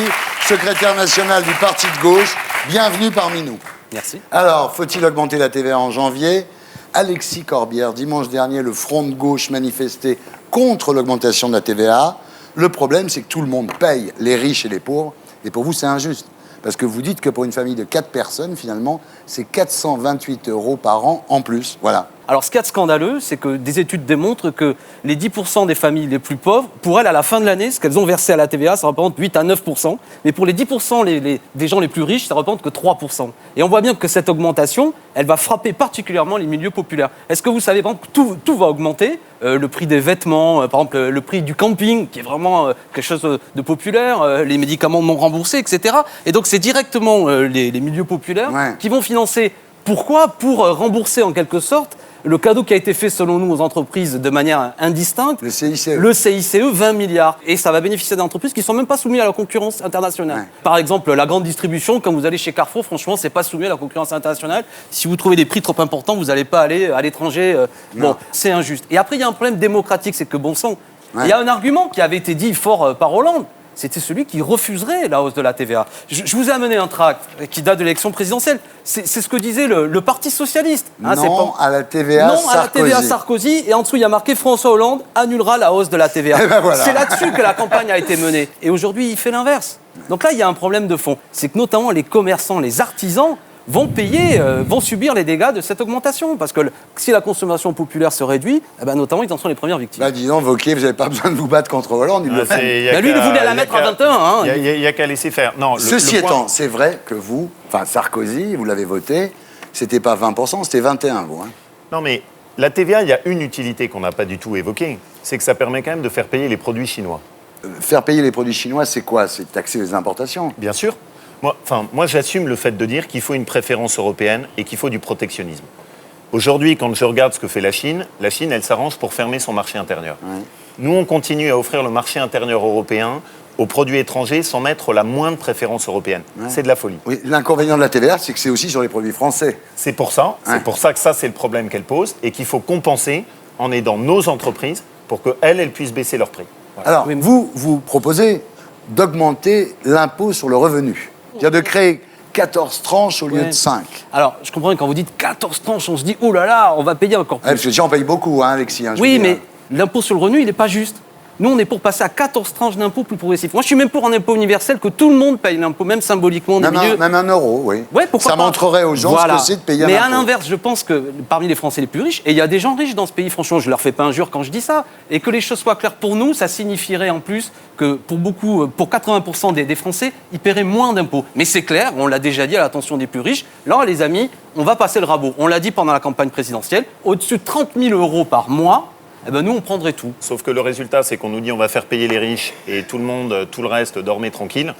secrétaire national du parti de gauche. Bienvenue parmi nous. Merci. Alors, faut-il augmenter la TVA en janvier? Alexis Corbière, dimanche dernier, le Front de gauche manifestait contre l'augmentation de la TVA. Le problème, c'est que tout le monde paye, les riches et les pauvres. Et pour vous, c'est injuste. Parce que vous dites que pour une famille de 4 personnes, finalement, c'est 428 € par an en plus. Voilà. Alors, ce qu'il y a de scandaleux, c'est que des études démontrent que les 10% des familles les plus pauvres, pour elles, à la fin de l'année, ce qu'elles ont versé à la TVA, ça représente 8 à 9%. Mais pour les 10% des gens les plus riches, ça représente que 3%. Et on voit bien que cette augmentation, elle va frapper particulièrement les milieux populaires. Est-ce que vous savez, par exemple, que tout va augmenter, le prix des vêtements, par exemple, le prix du camping, qui est vraiment quelque chose de populaire, les médicaments non remboursés, etc. Et donc, c'est directement les milieux populaires qui vont financer. Pourquoi ? Pour rembourser, en quelque sorte, le cadeau qui a été fait, selon nous, aux entreprises de manière indistincte. Le CICE. Le CICE, 20 milliards. Et ça va bénéficier d'entreprises qui ne sont même pas soumises à la concurrence internationale. Ouais. Par exemple, la grande distribution, quand vous allez chez Carrefour, franchement, c'est pas soumis à la concurrence internationale. Si vous trouvez des prix trop importants, vous n'allez pas aller à l'étranger. Bon, c'est injuste. Et après, il y a un problème démocratique, c'est que bon sang. Il y a un argument qui avait été dit fort par Hollande. C'était celui qui refuserait la hausse de la TVA. Je vous ai amené un tract qui date de l'élection présidentielle. C'est ce que disait le Parti socialiste. Non à la TVA non Sarkozy. À la TVA Sarkozy. Et en dessous, il y a marqué François Hollande annulera la hausse de la TVA. Ben voilà. C'est là-dessus que la campagne a été menée. Et aujourd'hui, il fait l'inverse. Donc là, il y a un problème de fond. C'est que notamment les commerçants, les artisans, vont subir les dégâts de cette augmentation. Parce que si la consommation populaire se réduit, notamment, ils en sont les premières victimes. Bah, dis donc, Wauquiez, vous n'avez pas besoin de vous battre contre Hollande, il le fait. Lui, il voulait la mettre à 21. Il n'y a qu'à laisser faire. Non, Ceci étant, c'est vrai que vous, Sarkozy, vous l'avez voté, c'était pas 20%, c'était 21%, vous. Hein. Non, mais la TVA, il y a une utilité qu'on n'a pas du tout évoquée. C'est que ça permet quand même de faire payer les produits chinois. Faire payer les produits chinois, c'est quoi ? C'est taxer les importations. Bien sûr. Moi, j'assume le fait de dire qu'il faut une préférence européenne et qu'il faut du protectionnisme. Aujourd'hui, quand je regarde ce que fait la Chine, elle s'arrange pour fermer son marché intérieur. Ouais. Nous, on continue à offrir le marché intérieur européen aux produits étrangers sans mettre la moindre préférence européenne. Ouais. C'est de la folie. Oui, l'inconvénient de la TVA, c'est que c'est aussi sur les produits français. C'est pour ça que ça, c'est le problème qu'elle pose et qu'il faut compenser en aidant nos entreprises pour qu'elles puissent baisser leurs prix. Voilà. Alors, vous proposez d'augmenter l'impôt sur le revenu. C'est-à-dire de créer 14 tranches au lieu de 5. Alors, je comprends que quand vous dites 14 tranches, on se dit, oh là là, on va payer encore plus. Parce que déjà, on paye beaucoup, Alexis. Oui, mais l'impôt sur le revenu, il n'est pas juste. Nous, on est pour passer à 14 tranches d'impôts plus progressifs. Moi, je suis même pour un impôt universel, que tout le monde paye l'impôt, même symboliquement. Même 1 euro, oui. Ouais, pourquoi ça pas. Montrerait aux gens ce que c'est de payer un impôt. Mais à l'inverse, je pense que parmi les Français les plus riches, et il y a des gens riches dans ce pays, franchement, je ne leur fais pas injure quand je dis ça, et que les choses soient claires pour nous, ça signifierait en plus que pour 80% des Français, ils paieraient moins d'impôts. Mais c'est clair, on l'a déjà dit à l'attention des plus riches, là, les amis, on va passer le rabot. On l'a dit pendant la campagne présidentielle, au-dessus de 30 000 euros par mois, nous, on prendrait tout. Sauf que le résultat, c'est qu'on nous dit on va faire payer les riches et tout le reste, dormez tranquille.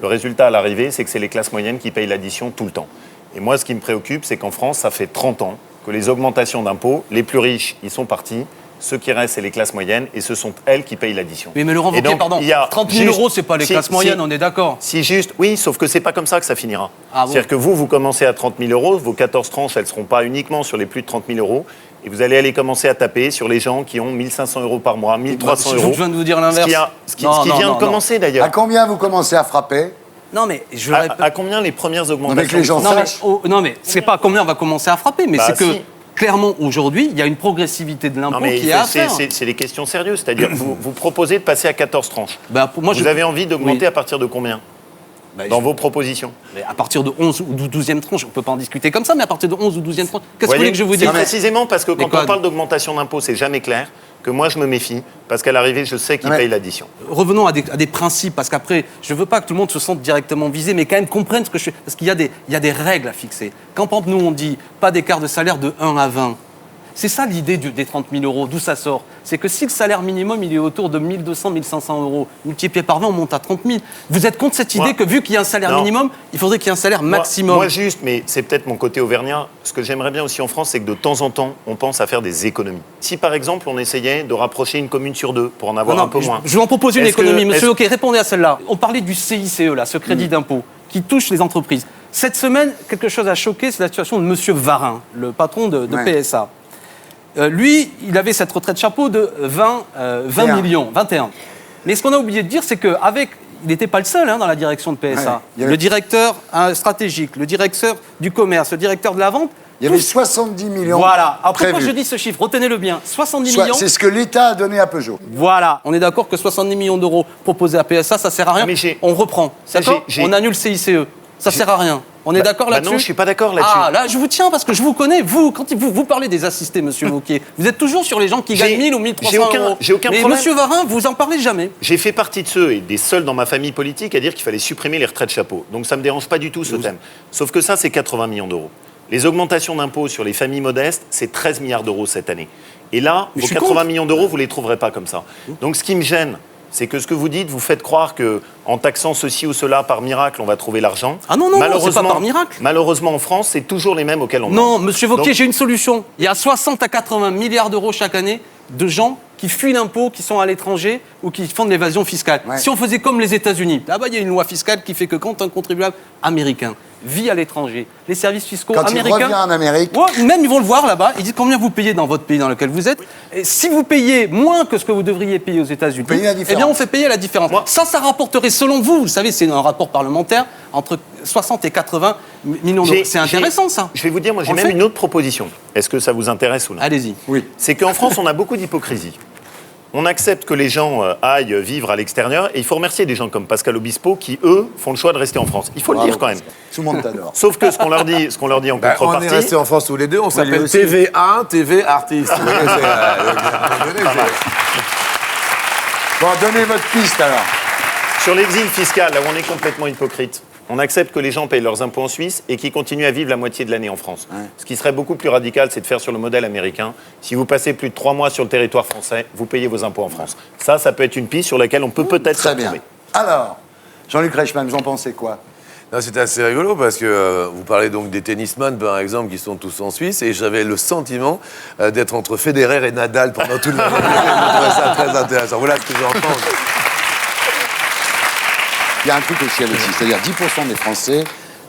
Le résultat à l'arrivée, c'est que c'est les classes moyennes qui payent l'addition tout le temps. Et moi, ce qui me préoccupe, c'est qu'en France, ça fait 30 ans que les augmentations d'impôts, les plus riches, ils sont partis. Ceux qui restent, c'est les classes moyennes et ce sont elles qui payent l'addition. Oui, mais Laurent Wauquiez, pardon, 30 000 euros, c'est pas les classes moyennes, on est d'accord. Oui, sauf que c'est pas comme ça que ça finira. Ah bon. C'est-à-dire que vous commencez à 30 000 euros, vos 14 tranches, elles seront pas uniquement sur les plus de 30 000 euros. Et vous allez commencer à taper sur les gens qui ont 1 500 euros par mois, 1 300 euros. Je viens de vous dire l'inverse. Ce qui vient de commencer d'ailleurs. À combien vous commencez à frapper ? Non, mais à combien les premières augmentations avec les gens non, mais c'est pas à combien on va commencer à frapper, mais c'est que clairement aujourd'hui, il y a une progressivité de l'impôt qui est à faire. C'est des questions sérieuses, c'est-à-dire vous proposez de passer à 14 tranches. Vous avez envie d'augmenter à partir de combien ? Dans vos propositions. Mais à partir de 11 ou 12e tranche, on ne peut pas en discuter comme ça, mais à partir de 11 ou 12e tranche, qu'est-ce que vous voulez que je vous dise ? Précisément parce que quand on parle d'augmentation d'impôts, c'est jamais clair, que moi je me méfie, parce qu'à l'arrivée, je sais qu'ils payent l'addition. Revenons à des principes, parce qu'après, je ne veux pas que tout le monde se sente directement visé, mais quand même comprenne ce que je fais. Parce qu'il y a des règles à fixer. Quand par exemple, nous on dit pas d'écart de salaire de 1 à 20, c'est ça l'idée des 30 000 euros, d'où ça sort. C'est que si le salaire minimum, il est autour de 1 200, 1 500 euros, multiplié par 20, on monte à 30 000. Vous êtes contre cette idée que vu qu'il y a un salaire minimum, il faudrait qu'il y ait un salaire maximum ? Moi juste, mais c'est peut-être mon côté auvergnat, ce que j'aimerais bien aussi en France, c'est que de temps en temps, on pense à faire des économies. Si par exemple, on essayait de rapprocher une commune sur 2 pour en avoir un peu moins. Je vais en proposer une économie, monsieur Wauquiez, répondez à celle-là. On parlait du CICE, là, ce crédit d'impôt, qui touche les entreprises. Cette semaine, quelque chose a choqué, c'est la situation de monsieur Varin, le patron de PSA. Lui, il avait cette retraite chapeau de 20 millions, 21. Mais ce qu'on a oublié de dire, c'est qu'il n'était pas le seul dans la direction de PSA. Le directeur stratégique, le directeur du commerce, le directeur de la vente. Il y avait 70 millions. Voilà. Alors pourquoi je dis ce chiffre ? Retenez-le bien. 70 millions. C'est ce que l'État a donné à Peugeot. Voilà. On est d'accord que 70 millions d'euros proposés à PSA, ça ne sert à rien. On reprend. D'accord ? On annule CICE. Ça ne sert à rien. On est d'accord là-dessus? Non, je suis pas d'accord là-dessus. Ah, là, je vous tiens parce que je vous connais. Vous, quand vous parlez des assistés, monsieur Wauquiez, vous êtes toujours sur les gens qui gagnent 1000 ou 1300 euros. J'ai aucun mais problème. monsieur Varin, vous en parlez jamais. J'ai fait partie de ceux et des seuls dans ma famille politique à dire qu'il fallait supprimer les retraites chapeau. Donc ça me dérange pas du tout ce thème. Sauf que ça, c'est 80 millions d'euros. Les augmentations d'impôts sur les familles modestes, c'est 13 milliards d'euros cette année. Et là, vos 80 millions d'euros, vous les trouverez pas comme ça. Donc ce qui me gêne, c'est que ce que vous dites, vous faites croire que en taxant ceci ou cela par miracle, on va trouver l'argent. Ah non, c'est pas par miracle. Malheureusement, en France, c'est toujours les mêmes auxquels on Non, demande. monsieur Wauquiez, Donc, j'ai une solution. Il y a 60 à 80 milliards d'euros chaque année de gens qui fuient l'impôt, qui sont à l'étranger ou qui font de l'évasion fiscale. Ouais. Si on faisait comme les États-Unis, là-bas, il y a une loi fiscale qui fait que quand un contribuable américain vit à l'étranger, les services fiscaux Quand américains... il revient en Amérique... Ouais, même ils vont le voir là-bas, ils disent combien vous payez dans votre pays dans lequel vous êtes. Et si vous payez moins que ce que vous devriez payer aux États-Unis, Payez la eh différence. bien on fait payer la différence. Ça rapporterait, selon vous, vous savez, c'est un rapport parlementaire, entre 60 et 80 millions d'euros. C'est intéressant, ça. Je vais vous dire, moi, j'ai On le même fait. une autre proposition. Est-ce que ça vous intéresse ou non? Allez-y. Oui. C'est qu'en France, on a beaucoup d'hypocrisie. On accepte que les gens aillent vivre à l'extérieur et il faut remercier des gens comme Pascal Obispo qui, eux, font le choix de rester en France. Il faut Bravo, le dire quand même. Tout le monde t'adore. Sauf que ce qu'on leur dit en On contrepartie... est restés en France tous les deux, on s'appelle aussi. TV1, TV Artiste. Vous voyez, Bon, donnez votre piste alors. Sur l'exil fiscal, là où on est complètement hypocrite, on accepte que les gens payent leurs impôts en Suisse et qu'ils continuent à vivre la moitié de l'année en France. Ouais. Ce qui serait beaucoup plus radical, c'est de faire sur le modèle américain. Si vous passez plus de 3 mois sur le territoire français, vous payez vos impôts en France. Ça peut être une piste sur laquelle on peut peut-être Très bien. retrouver. Alors, Jean-Luc Reichmann, vous en pensez quoi? Non, c'était assez rigolo parce que vous parlez donc des tennisman, par exemple, qui sont tous en Suisse, et j'avais le sentiment d'être entre Federer et Nadal pendant toute la journée. Je trouvais ça très intéressant. Voilà ce que j'en pense. Il y a un truc aussi, Alexis, c'est-à-dire 10% des Français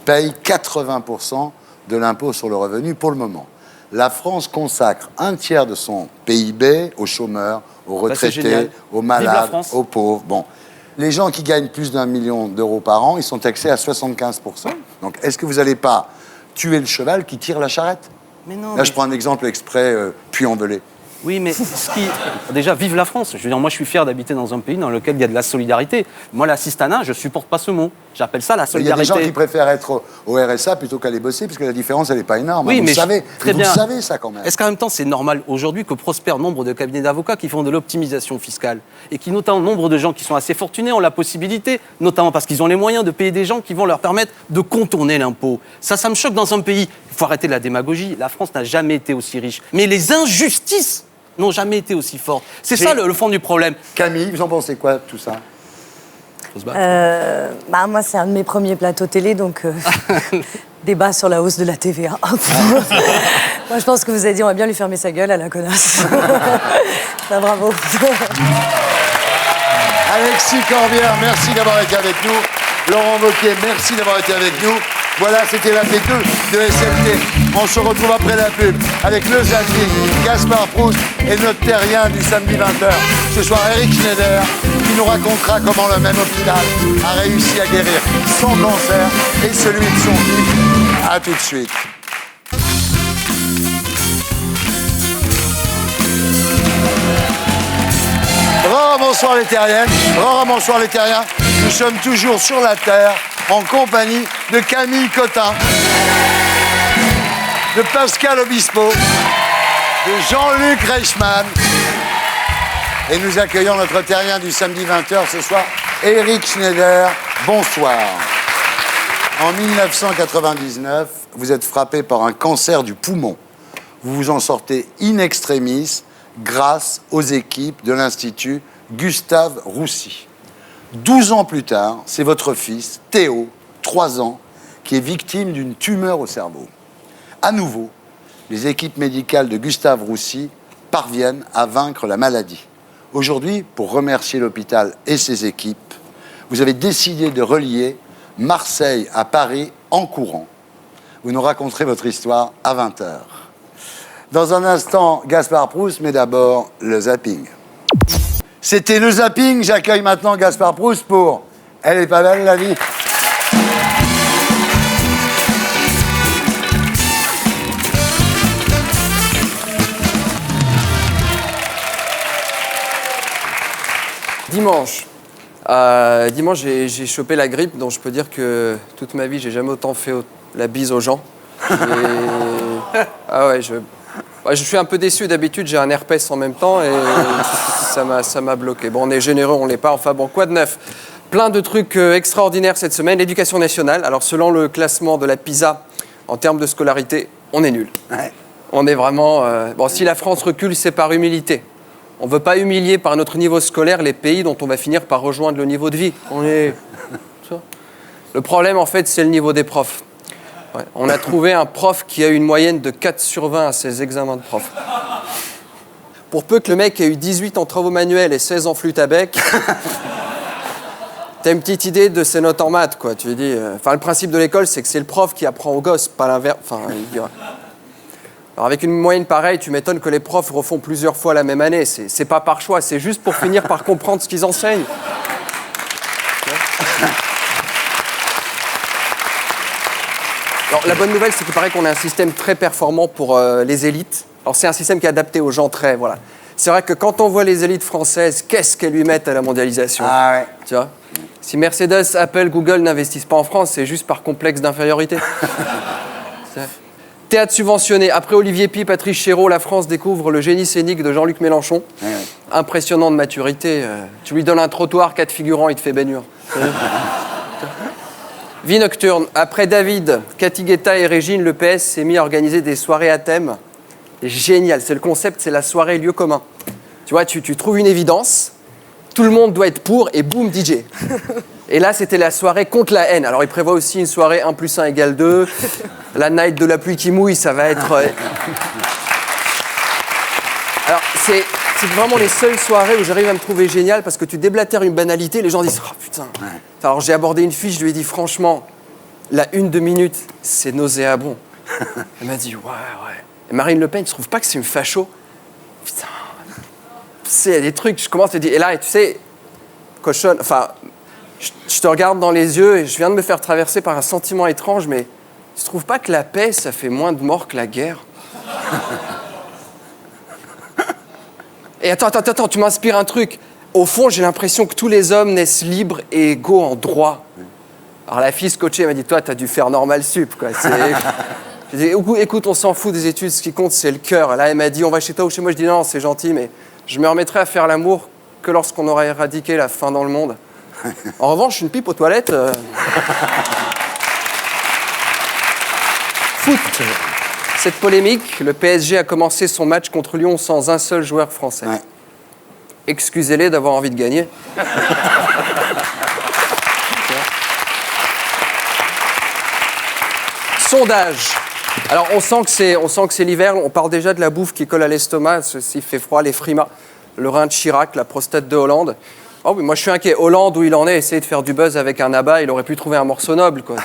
payent 80% de l'impôt sur le revenu pour le moment. La France consacre un tiers de son PIB aux chômeurs, aux c'est retraités, génial. aux Vive la malades, France. aux pauvres. Bon. Les gens qui gagnent plus d'1 million d'euros par an, ils sont taxés à 75%. Donc, est-ce que vous n'allez pas tuer le cheval qui tire la charrette? Mais non. Là, je prends un exemple exprès Puy-en-Velay. Oui, mais déjà, vive la France. Je veux dire, moi, je suis fier d'habiter dans un pays dans lequel il y a de la solidarité. Moi, l'assistanat, je supporte pas ce mot. J'appelle ça la Il y a solidarité. des gens qui préfèrent être au RSA plutôt qu'aller bosser, parce que la différence, elle n'est pas énorme. Oui, Vous mais le savez. très Vous bien. le savez, ça, quand même. Est-ce qu'en même temps, c'est normal aujourd'hui que prospèrent nombre de cabinets d'avocats qui font de l'optimisation fiscale et qui, notamment, nombre de gens qui sont assez fortunés, ont la possibilité, notamment parce qu'ils ont les moyens de payer des gens qui vont leur permettre de contourner l'impôt. Ça me choque dans un pays. Il faut arrêter la démagogie. La France n'a jamais été aussi riche. Mais les injustices n'ont jamais été aussi fortes. C'est ça le fond du problème. Camille, vous en pensez quoi de tout ça? Moi, c'est un de mes premiers plateaux télé, donc débat sur la hausse de la TVA. Moi, je pense que vous avez dit, on va bien lui fermer sa gueule à la connasse. Bravo. Alexis Corbière, merci d'avoir été avec nous. Laurent Wauquiez, merci d'avoir été avec nous. Voilà, c'était la P2 de SLT. On se retrouve après la pub avec le zapping, Gaspard Proust et notre terrien du samedi 20h. Ce soir, Eric Schneider qui nous racontera comment le même hôpital a réussi à guérir son cancer et celui de son fils. A tout de suite. Bonsoir les terriennes, bonsoir les terriens. Nous sommes toujours sur la Terre en compagnie de Camille Cotin, de Pascal Obispo, de Jean-Luc Reichmann. Et nous accueillons notre terrien du samedi 20h ce soir, Eric Schneider. Bonsoir. En 1999, vous êtes frappé par un cancer du poumon. Vous vous en sortez in extremis grâce aux équipes de l'Institut Gustave Roussy. 12 ans plus tard, c'est votre fils, Théo, 3 ans, qui est victime d'une tumeur au cerveau. À nouveau, les équipes médicales de Gustave Roussy parviennent à vaincre la maladie. Aujourd'hui, pour remercier l'hôpital et ses équipes, vous avez décidé de relier Marseille à Paris en courant. Vous nous raconterez votre histoire à 20h. Dans un instant, Gaspard Proust, mais d'abord, le zapping. C'était le zapping. J'accueille maintenant Gaspard Proust pour « Elle est pas belle, la vie ». Dimanche, j'ai chopé la grippe, donc je peux dire que toute ma vie, j'ai jamais autant fait la bise aux gens. Ah ouais, je suis un peu déçu. D'habitude, j'ai un herpès en même temps et ça m'a bloqué. Bon, on est généreux, on l'est pas. Enfin bon, quoi de neuf? Plein de trucs extraordinaires cette semaine. L'éducation nationale. Alors, selon le classement de la PISA, en termes de scolarité, on est nul. Ouais. On est vraiment... Bon, si la France recule, c'est par humilité. On ne veut pas humilier par notre niveau scolaire les pays dont on va finir par rejoindre le niveau de vie. Le problème, en fait, c'est le niveau des profs. Ouais. On a trouvé un prof qui a eu une moyenne de 4 sur 20 à ses examens de prof. Pour peu que le mec ait eu 18 en travaux manuels et 16 en flûte à bec, t'as une petite idée de ses notes en maths, quoi. Tu lui dis... le principe de l'école, c'est que c'est le prof qui apprend aux gosses, pas l'inverse. Alors avec une moyenne pareille, tu m'étonnes que les profs refont plusieurs fois la même année. C'est pas par choix, c'est juste pour finir par comprendre ce qu'ils enseignent. Alors, la bonne nouvelle, c'est qu'il paraît qu'on a un système très performant pour les élites. Alors c'est un système qui est adapté aux gens très... Voilà. C'est vrai que quand on voit les élites françaises, qu'est-ce qu'elles lui mettent à la mondialisation? Ah ouais. Tu vois? Si Mercedes, Apple, Google n'investissent pas en France, c'est juste par complexe d'infériorité. Théâtre subventionné. Après Olivier Pi, Patrice Chéreau, la France découvre le génie scénique de Jean-Luc Mélenchon. Ouais. Impressionnant de maturité. Tu lui donnes un trottoir, 4 figurants, il te fait baignure. Vie nocturne. Après David, Cathy Guetta et Régine, le PS s'est mis à organiser des soirées à thème. Génial. C'est le concept, c'est la soirée lieu commun. Tu vois, tu trouves une évidence, tout le monde doit être pour, et boum, DJ. Et là, c'était la soirée contre la haine. Alors, il prévoit aussi une soirée 1 + 1 = 2. La night de la pluie qui mouille, ça va être... Alors, c'est vraiment les seules soirées où j'arrive à me trouver génial parce que tu déblatères une banalité, les gens disent « Oh putain !» Alors, j'ai abordé une fille, je lui ai dit « Franchement, la 1 2 minutes, c'est nauséabond. » Elle m'a dit « Ouais. » Et Marine Le Pen, tu trouves pas que c'est une facho? Putain. Tu sais, il y a des trucs, je commence à dire... Et là, tu sais, cochonne... Enfin... Je te regarde dans les yeux et je viens de me faire traverser par un sentiment étrange, mais tu trouves pas que la paix, ça fait moins de morts que la guerre? Et attends, tu m'inspires un truc. Au fond, j'ai l'impression que tous les hommes naissent libres et égaux en droit. Alors la fille scotchée, elle m'a dit, toi, t'as dû faire normal sup, quoi. J'ai dit, écoute, on s'en fout des études, ce qui compte, c'est le cœur. Là, elle m'a dit, on va chez toi ou chez moi? Je dis, non, c'est gentil, mais je me remettrai à faire l'amour que lorsqu'on aura éradiqué la faim dans le monde. En revanche, une pipe aux toilettes... Foot. Cette polémique, le PSG a commencé son match contre Lyon sans un seul joueur français. Ouais. Excusez-les d'avoir envie de gagner. Sondage. Alors, on sent que c'est l'hiver. On parle déjà de la bouffe qui colle à l'estomac. S'il fait froid, les frimas. Le rein de Chirac, la prostate de Hollande. Oh oui, moi je suis inquiet. Hollande, où il en est, essayer de faire du buzz avec un abat, il aurait pu trouver un morceau noble, quoi.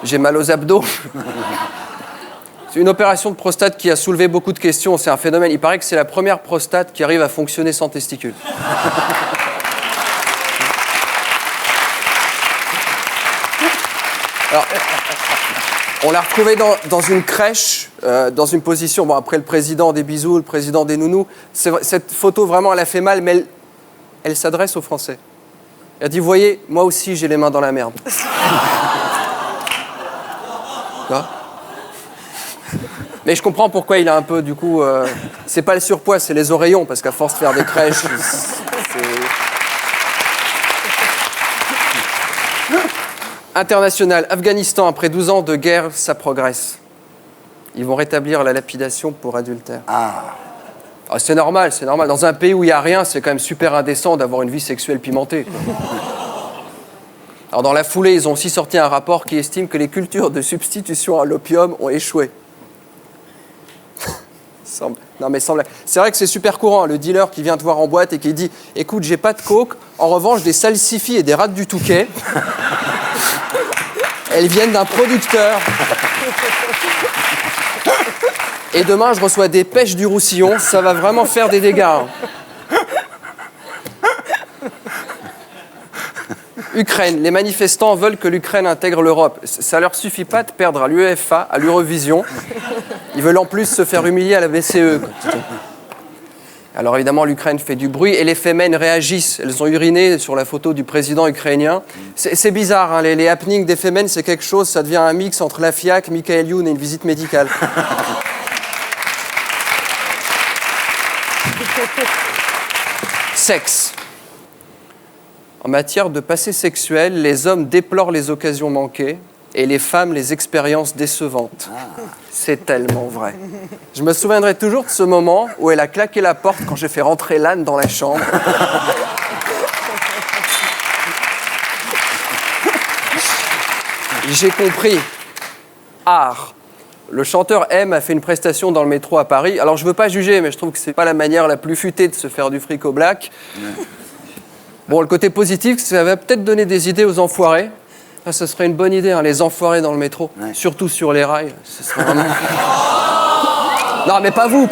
J'ai mal aux abdos. C'est une opération de prostate qui a soulevé beaucoup de questions. C'est un phénomène. Il paraît que c'est la première prostate qui arrive à fonctionner sans testicules. Alors, on l'a retrouvé dans une crèche, dans une position... Bon, après le président des bisous, le président des nounous. Cette photo, vraiment, elle a fait mal, mais elle s'adresse aux Français. Elle a dit, voyez, moi aussi, j'ai les mains dans la merde. Quoi? Mais je comprends pourquoi il a un peu, du coup... c'est pas le surpoids, c'est les oreillons, parce qu'à force de faire des crèches... International, Afghanistan, après 12 ans de guerre, ça progresse. Ils vont rétablir la lapidation pour adultère. Ah, c'est normal, c'est normal. Dans un pays où il n'y a rien, c'est quand même super indécent d'avoir une vie sexuelle pimentée. Alors dans la foulée, ils ont aussi sorti un rapport qui estime que les cultures de substitution à l'opium ont échoué. Non mais c'est vrai que c'est super courant, le dealer qui vient te voir en boîte et qui dit « Écoute, j'ai pas de coke, en revanche des salsifis et des rats du Touquet. Elles viennent d'un producteur. Et demain, je reçois des pêches du Roussillon, ça va vraiment faire des dégâts. Hein. » Ukraine. Les manifestants veulent que l'Ukraine intègre l'Europe. Ça leur suffit pas de perdre à l'UEFA, à l'Eurovision. Ils veulent en plus se faire humilier à la BCE. Alors évidemment, l'Ukraine fait du bruit et les Femen réagissent. Elles ont uriné sur la photo du président ukrainien. C'est bizarre, hein, les happenings des Femen, c'est quelque chose, ça devient un mix entre la FIAC, Michael Youn et une visite médicale. Sexe. En matière de passé sexuel, les hommes déplorent les occasions manquées et les femmes les expériences décevantes. C'est tellement vrai. Je me souviendrai toujours de ce moment où elle a claqué la porte quand j'ai fait rentrer l'âne dans la chambre. J'ai compris. Art. Le chanteur M a fait une prestation dans le métro à Paris. Alors je veux pas juger, mais je trouve que c'est pas la manière la plus futée de se faire du fric au black. Bon, le côté positif, ça va peut-être donner des idées aux enfoirés. Ah, ce serait une bonne idée, hein, les enfoirés dans le métro. Surtout sur les rails. Ce serait vraiment... Non, mais pas vous.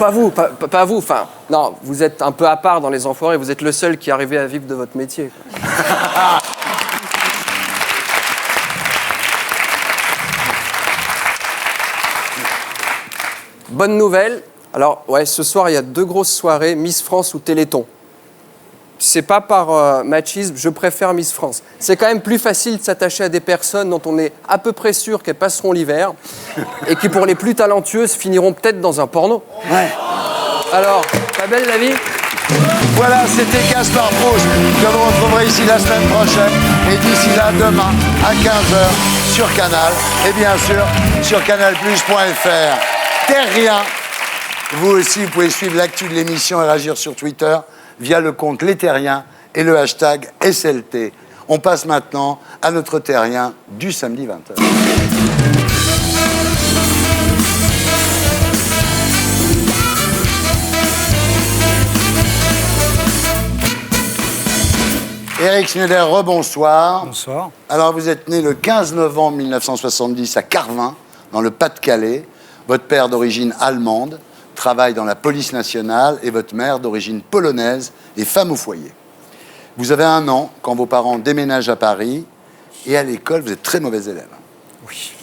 Enfin, non, vous êtes un peu à part dans les enfoirés. Vous êtes le seul qui arrivait à vivre de votre métier, quoi. Bonne nouvelle. Alors, ouais, ce soir, il y a 2 grosses soirées, Miss France ou Téléthon. C'est pas par machisme, je préfère Miss France. C'est quand même plus facile de s'attacher à des personnes dont on est à peu près sûr qu'elles passeront l'hiver et qui, pour les plus talentueuses, finiront peut-être dans un porno. Ouais. Alors, pas belle la vie? Voilà, c'était Gaspard Proust, que vous retrouverez ici la semaine prochaine. Et d'ici là, demain, à 15h, sur Canal. Et bien sûr, sur canalplus.fr. Terrien. Vous aussi, vous pouvez suivre l'actu de l'émission et réagir sur Twitter via le compte Les Terriens et le hashtag SLT. On passe maintenant à notre Terrien du samedi 20h. Éric Schneider, rebonsoir. Bonsoir. Alors, vous êtes né le 15 novembre 1970 à Carvin, dans le Pas-de-Calais. Votre père d'origine allemande travaille dans la police nationale et votre mère d'origine polonaise est femme au foyer. Vous avez 1 an quand vos parents déménagent à Paris et à l'école, vous êtes très mauvais élève. Oui.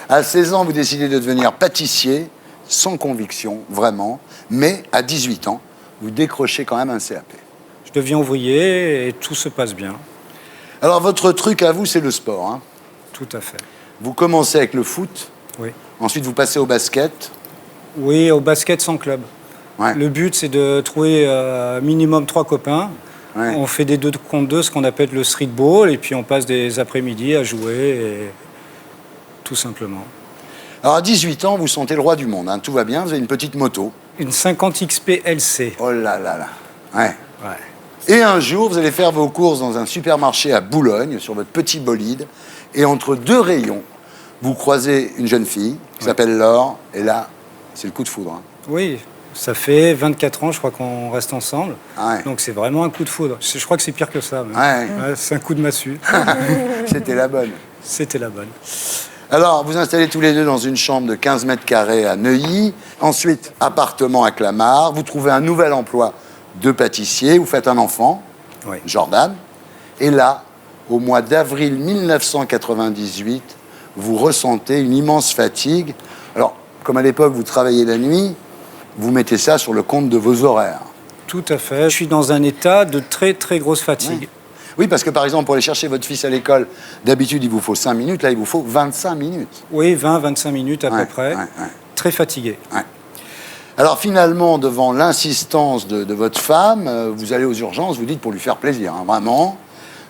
À 16 ans, vous décidez de devenir pâtissier, sans conviction, vraiment, mais à 18 ans, vous décrochez quand même un CAP. Je deviens ouvrier et tout se passe bien. Alors, votre truc à vous, c'est le sport, hein? Tout à fait. Vous commencez avec le foot, Oui. ensuite vous passez au basket. Oui, au basket sans club. Ouais. Le but, c'est de trouver minimum 3 copains. Ouais. On fait des 2 contre 2, ce qu'on appelle le streetball, et puis on passe des après-midi à jouer, et... tout simplement. Alors, à 18 ans, vous sentez le roi du monde, hein? Tout va bien, vous avez une petite moto. Une 50 XP LC. Oh là là là. Ouais. Et un jour, vous allez faire vos courses dans un supermarché à Boulogne, sur votre petit bolide, et entre 2 rayons, vous croisez une jeune fille qui s'appelle Laure, et là, c'est le coup de foudre. Hein. Oui, ça fait 24 ans, je crois qu'on reste ensemble. Ah ouais. Donc c'est vraiment un coup de foudre. Je crois que c'est pire que ça. Mais... Ouais. C'est un coup de massue. C'était la bonne. C'était la bonne. Alors, vous installez tous les deux dans une chambre de 15 mètres carrés à Neuilly. Ensuite, appartement à Clamart. Vous trouvez un nouvel emploi de pâtissier. Vous faites un enfant, oui. Jordan. Et là, au mois d'avril 1998, vous ressentez une immense fatigue. Alors, comme à l'époque, vous travaillez la nuit, vous mettez ça sur le compte de vos horaires. Tout à fait. Je suis dans un état de très, très grosse fatigue. Oui. Oui, parce que par exemple, pour aller chercher votre fils à l'école, d'habitude, il vous faut 5 minutes. Là, il vous faut 25 minutes. Oui, 20-25 minutes à peu près. Très fatigué. Ouais. Alors finalement, devant l'insistance de votre femme, vous allez aux urgences, vous dites pour lui faire plaisir, hein, vraiment.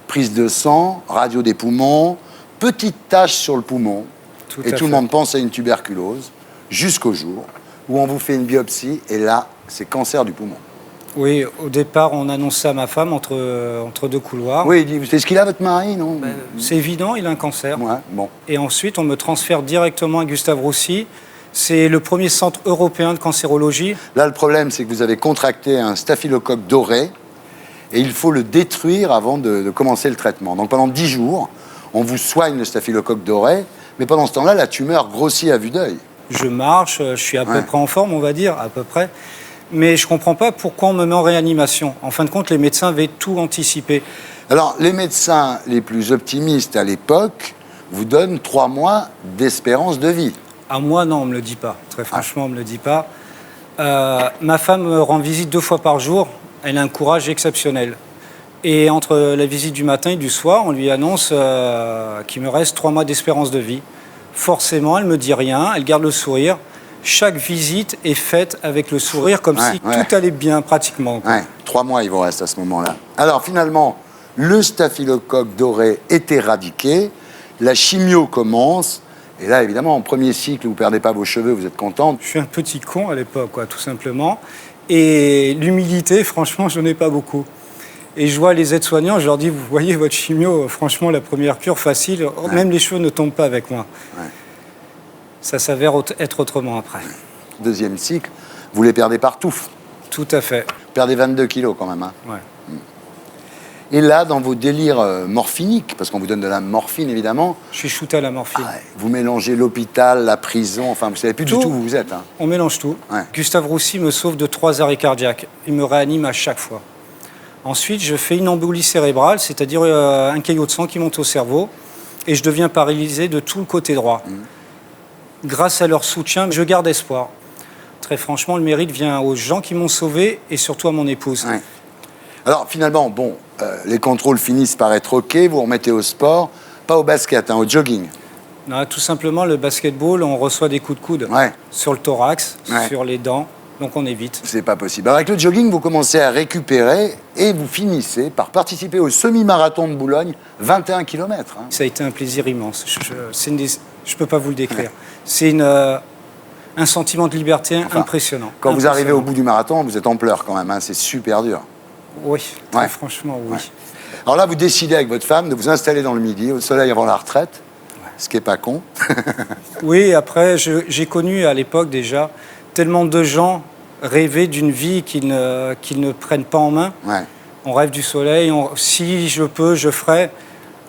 Prise de sang, radio des poumons, petite tache sur le poumon. Tout le monde pense à une tuberculose, jusqu'au jour où on vous fait une biopsie, et là, c'est cancer du poumon. Oui, au départ, on annonce ça à ma femme entre 2 couloirs. Oui, il dit, c'est ce qu'il a, votre mari, non? C'est évident, il a un cancer. Ouais, bon. Et ensuite, on me transfère directement à Gustave Roussy. C'est le premier centre européen de cancérologie. Là, le problème, c'est que vous avez contracté un staphylocoque doré, et il faut le détruire avant de commencer le traitement. Donc pendant 10 jours, on vous soigne le staphylocoque doré, mais pendant ce temps-là, la tumeur grossit à vue d'œil. Je marche, je suis à peu près en forme, on va dire, à peu près. Mais je ne comprends pas pourquoi on me met en réanimation. En fin de compte, les médecins avaient tout anticipé. Alors, les médecins les plus optimistes à l'époque vous donnent 3 mois d'espérance de vie. À moi, non, on ne me le dit pas. Très franchement, on ne me le dit pas. Ma femme me rend visite 2 fois par jour. Elle a un courage exceptionnel. Et entre la visite du matin et du soir, on lui annonce qu'il me reste 3 mois d'espérance de vie. Forcément, elle ne me dit rien, elle garde le sourire. Chaque visite est faite avec le sourire, comme si tout allait bien, pratiquement. Ouais, 3 mois, il vous reste à ce moment-là. Alors, finalement, le staphylocoque doré est éradiqué, la chimio commence, et là, évidemment, en premier cycle, vous ne perdez pas vos cheveux, vous êtes contente. Je suis un petit con à l'époque, quoi, tout simplement. Et l'humilité, franchement, je n'en ai pas beaucoup. Et je vois les aides-soignants, je leur dis, vous voyez votre chimio, franchement, la première cure facile, même les cheveux ne tombent pas avec moi. Ça s'avère être autrement après. Deuxième cycle, vous les perdez partout. Tout à fait. Vous perdez 22 kilos quand même. Hein. Ouais. Et là, dans vos délires morphiniques, parce qu'on vous donne de la morphine évidemment. Je suis shooté à la morphine. Vous mélangez l'hôpital, la prison, enfin vous ne savez plus du tout où vous êtes. Hein. On mélange tout. Gustave Roussy me sauve de 3 arrêts cardiaques. Il me réanime à chaque fois. Ensuite, je fais une embolie cérébrale, c'est-à-dire un caillot de sang qui monte au cerveau, et je deviens paralysé de tout le côté droit. Grâce à leur soutien, je garde espoir. Très franchement, le mérite vient aux gens qui m'ont sauvé et surtout à mon épouse. Ouais. Alors finalement, bon, les contrôles finissent par être OK, vous remettez au sport, pas au basket, hein, au jogging. Non, tout simplement, le basketball, on reçoit des coups de coude sur le thorax, sur les dents. Donc on évite. C'est pas possible. Alors avec le jogging, vous commencez à récupérer et vous finissez par participer au semi-marathon de Boulogne, 21 km. Hein. Ça a été un plaisir immense. Je ne peux pas vous le décrire. C'est un sentiment de liberté impressionnant. Quand vous arrivez au bout du marathon, vous êtes en pleurs quand même. Hein. C'est super dur. Oui, très franchement, oui. Alors là, vous décidez avec votre femme de vous installer dans le Midi, au soleil avant la retraite, ce qui n'est pas con. Oui, après, j'ai connu à l'époque déjà tellement de gens rêver d'une vie qu'ils ne prennent pas en main. On rêve du soleil, si je peux, je ferai.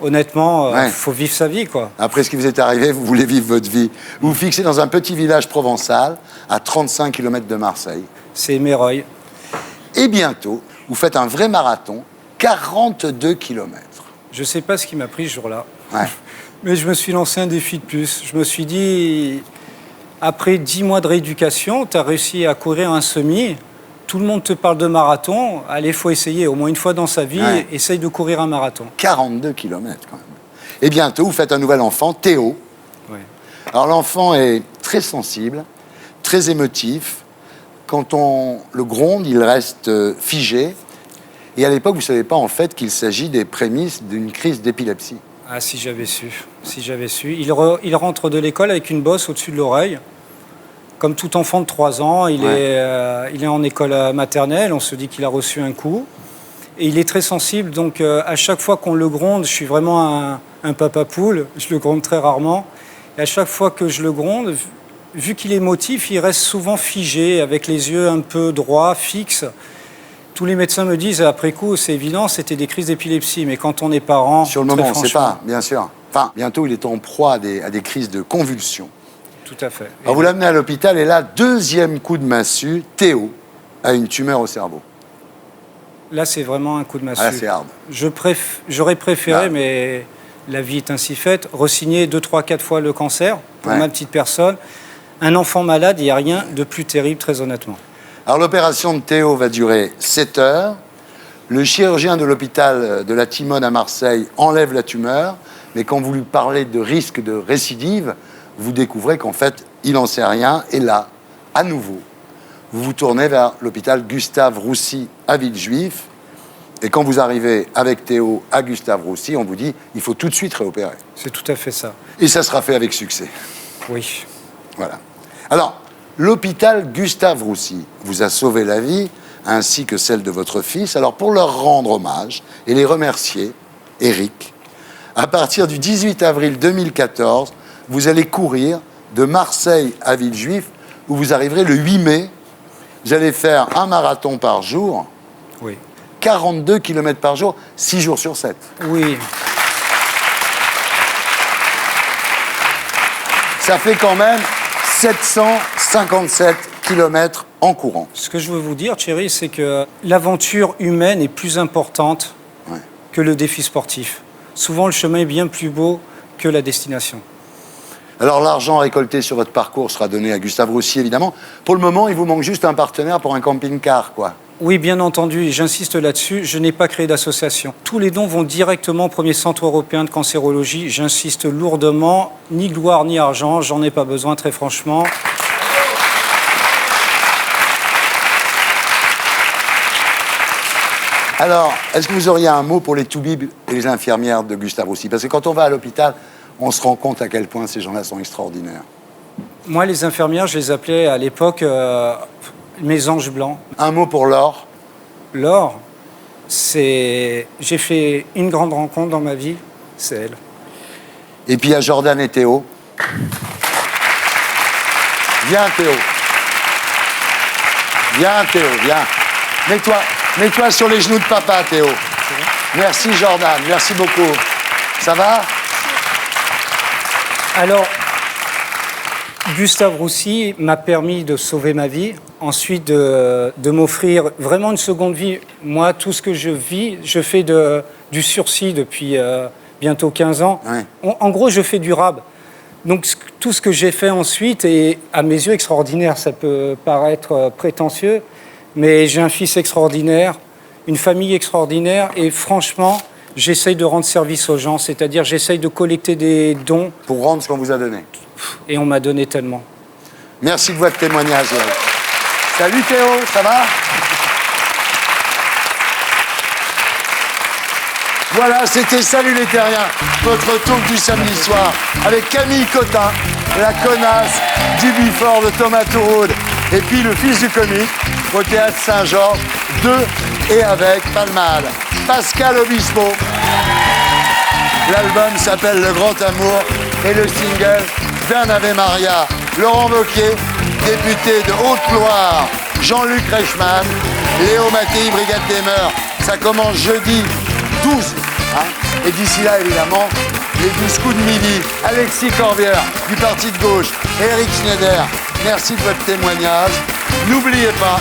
Honnêtement, il faut vivre sa vie, quoi. Après ce qui vous est arrivé, vous voulez vivre votre vie. Vous vous fixez dans un petit village provençal, à 35 km de Marseille. C'est Émereuil. Et bientôt, vous faites un vrai marathon, 42 km. Je ne sais pas ce qui m'a pris ce jour-là. Mais je me suis lancé un défi de plus. Je me suis dit, après 10 mois de rééducation, tu as réussi à courir un semi. Tout le monde te parle de marathon. Allez, il faut essayer. Au moins une fois dans sa vie, essaye de courir un marathon. 42 km quand même. Et bientôt, vous faites un nouvel enfant, Théo. Alors l'enfant est très sensible, très émotif. Quand on le gronde, il reste figé. Et à l'époque, vous ne savez pas en fait qu'il s'agit des prémices d'une crise d'épilepsie. Ah, si j'avais su. Si j'avais su. Il rentre de l'école avec une bosse au-dessus de l'oreille. Comme tout enfant de 3 ans, il est en école maternelle. On se dit qu'il a reçu un coup. Et il est très sensible. Donc, à chaque fois qu'on le gronde, je suis vraiment un papa poule. Je le gronde très rarement. Et à chaque fois que je le gronde, vu qu'il est émotif, il reste souvent figé, avec les yeux un peu droits, fixes. Tous les médecins me disent, après coup, c'est évident, c'était des crises d'épilepsie. Mais quand on est parent... Sur le moment, on ne sait pas, bien sûr. Enfin, bientôt, il est en proie à des crises de convulsions. Tout à fait. Alors, vous l'amenez à l'hôpital et là, deuxième coup de massue, Théo a une tumeur au cerveau. Là, c'est vraiment un coup de massue. Ah, là, c'est hard. J'aurais préféré, mais la vie est ainsi faite, re-signer 2, 3, 4 fois le cancer pour ma petite personne. Un enfant malade, il n'y a rien de plus terrible, très honnêtement. Alors, l'opération de Théo va durer 7 heures. Le chirurgien de l'hôpital de la Timone à Marseille enlève la tumeur, mais quand vous lui parlez de risque de récidive, vous découvrez qu'en fait, il n'en sait rien. Et là, à nouveau, vous vous tournez vers l'hôpital Gustave Roussy à Villejuif. Et quand vous arrivez avec Théo à Gustave Roussy, on vous dit il faut tout de suite réopérer. C'est tout à fait ça. Et ça sera fait avec succès. Oui. Voilà. Alors, l'hôpital Gustave Roussy vous a sauvé la vie, ainsi que celle de votre fils. Alors, pour leur rendre hommage et les remercier, Eric, à partir du 18 avril 2014, vous allez courir de Marseille à Villejuif, où vous arriverez le 8 mai. Vous allez faire un marathon par jour. Oui. 42 km par jour, 6 jours sur 7. Oui. Ça fait quand même 757 km en courant. Ce que je veux vous dire, Thierry, c'est que l'aventure humaine est plus importante que le défi sportif. Souvent, le chemin est bien plus beau que la destination. Alors l'argent récolté sur votre parcours sera donné à Gustave Roussy, évidemment. Pour le moment, il vous manque juste un partenaire pour un camping-car, quoi. Oui, bien entendu, et j'insiste là-dessus, je n'ai pas créé d'association. Tous les dons vont directement au premier centre européen de cancérologie. J'insiste lourdement, ni gloire ni argent, j'en ai pas besoin, très franchement. Alors, est-ce que vous auriez un mot pour les toubibs et les infirmières de Gustave Roussy? Parce que quand on va à l'hôpital, on se rend compte à quel point ces gens-là sont extraordinaires. Moi, les infirmières, je les appelais à l'époque mes anges blancs. Un mot pour Laure? Laure, j'ai fait une grande rencontre dans ma vie, c'est elle. Et puis il y a Jordan et Théo. Viens Théo. Viens Théo, viens. Mets-toi sur les genoux de papa, Théo. Merci Jordan, merci beaucoup. Ça va? Alors, Gustave Roussy m'a permis de sauver ma vie, ensuite de m'offrir vraiment une seconde vie. Moi, tout ce que je vis, je fais du sursis depuis bientôt 15 ans. Ouais. En gros, je fais du rab. Donc, tout ce que j'ai fait ensuite est, à mes yeux, extraordinaire. Ça peut paraître prétentieux, mais j'ai un fils extraordinaire, une famille extraordinaire, et franchement, j'essaye de rendre service aux gens, c'est-à-dire j'essaye de collecter des dons. Pour rendre ce qu'on vous a donné. Et on m'a donné tellement. Merci de votre témoignage, Eric. Salut Théo, ça va? Voilà, c'était Salut les Terriens, votre talk du samedi soir, avec Camille Cotin, la connasse du Bifort de Thomas Touroud, et puis le fils du comique, au Théâtre Saint-Georges, de et avec, pas le mal, Pascal Obispo. L'album s'appelle Le Grand Amour, et le single d'un Ave Maria. Laurent Wauquiez, député de Haute-Loire, Jean-Luc Reichmann, Léo Mattei, Brigade des Mœurs. Ça commence jeudi 12. Hein, et d'ici là, évidemment, les 12 coups de midi. Alexis Corbière, du Parti de Gauche, Eric Schneider, merci de votre témoignage. N'oubliez pas,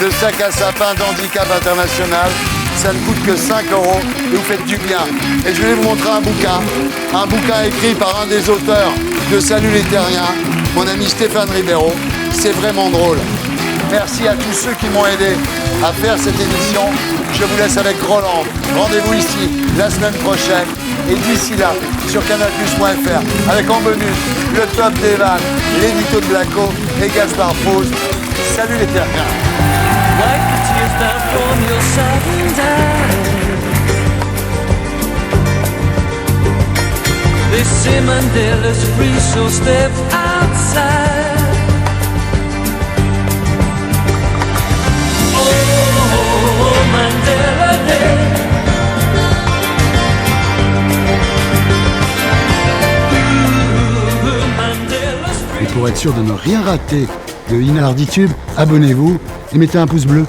le sac à sapin d'handicap international, ça ne coûte que 5 € et vous faites du bien. Et je vais vous montrer un bouquin écrit par un des auteurs de Salut les Terriens, mon ami Stéphane Ribeiro. C'est vraiment drôle. Merci à tous ceux qui m'ont aidé à faire cette émission. Je vous laisse avec Roland. Rendez-vous ici la semaine prochaine. Et d'ici là, sur canalplus.fr, avec en bonus le top des vannes, l'édito de Blacko et Gaspard Proust. Salut les Terriens. Wipe the tears down from your southern eyes. They say Mandela's free, so step outside. Oh, Mandela Day. Et pour être sûr de ne rien rater de Inarditube, abonnez-vous et mettez un pouce bleu.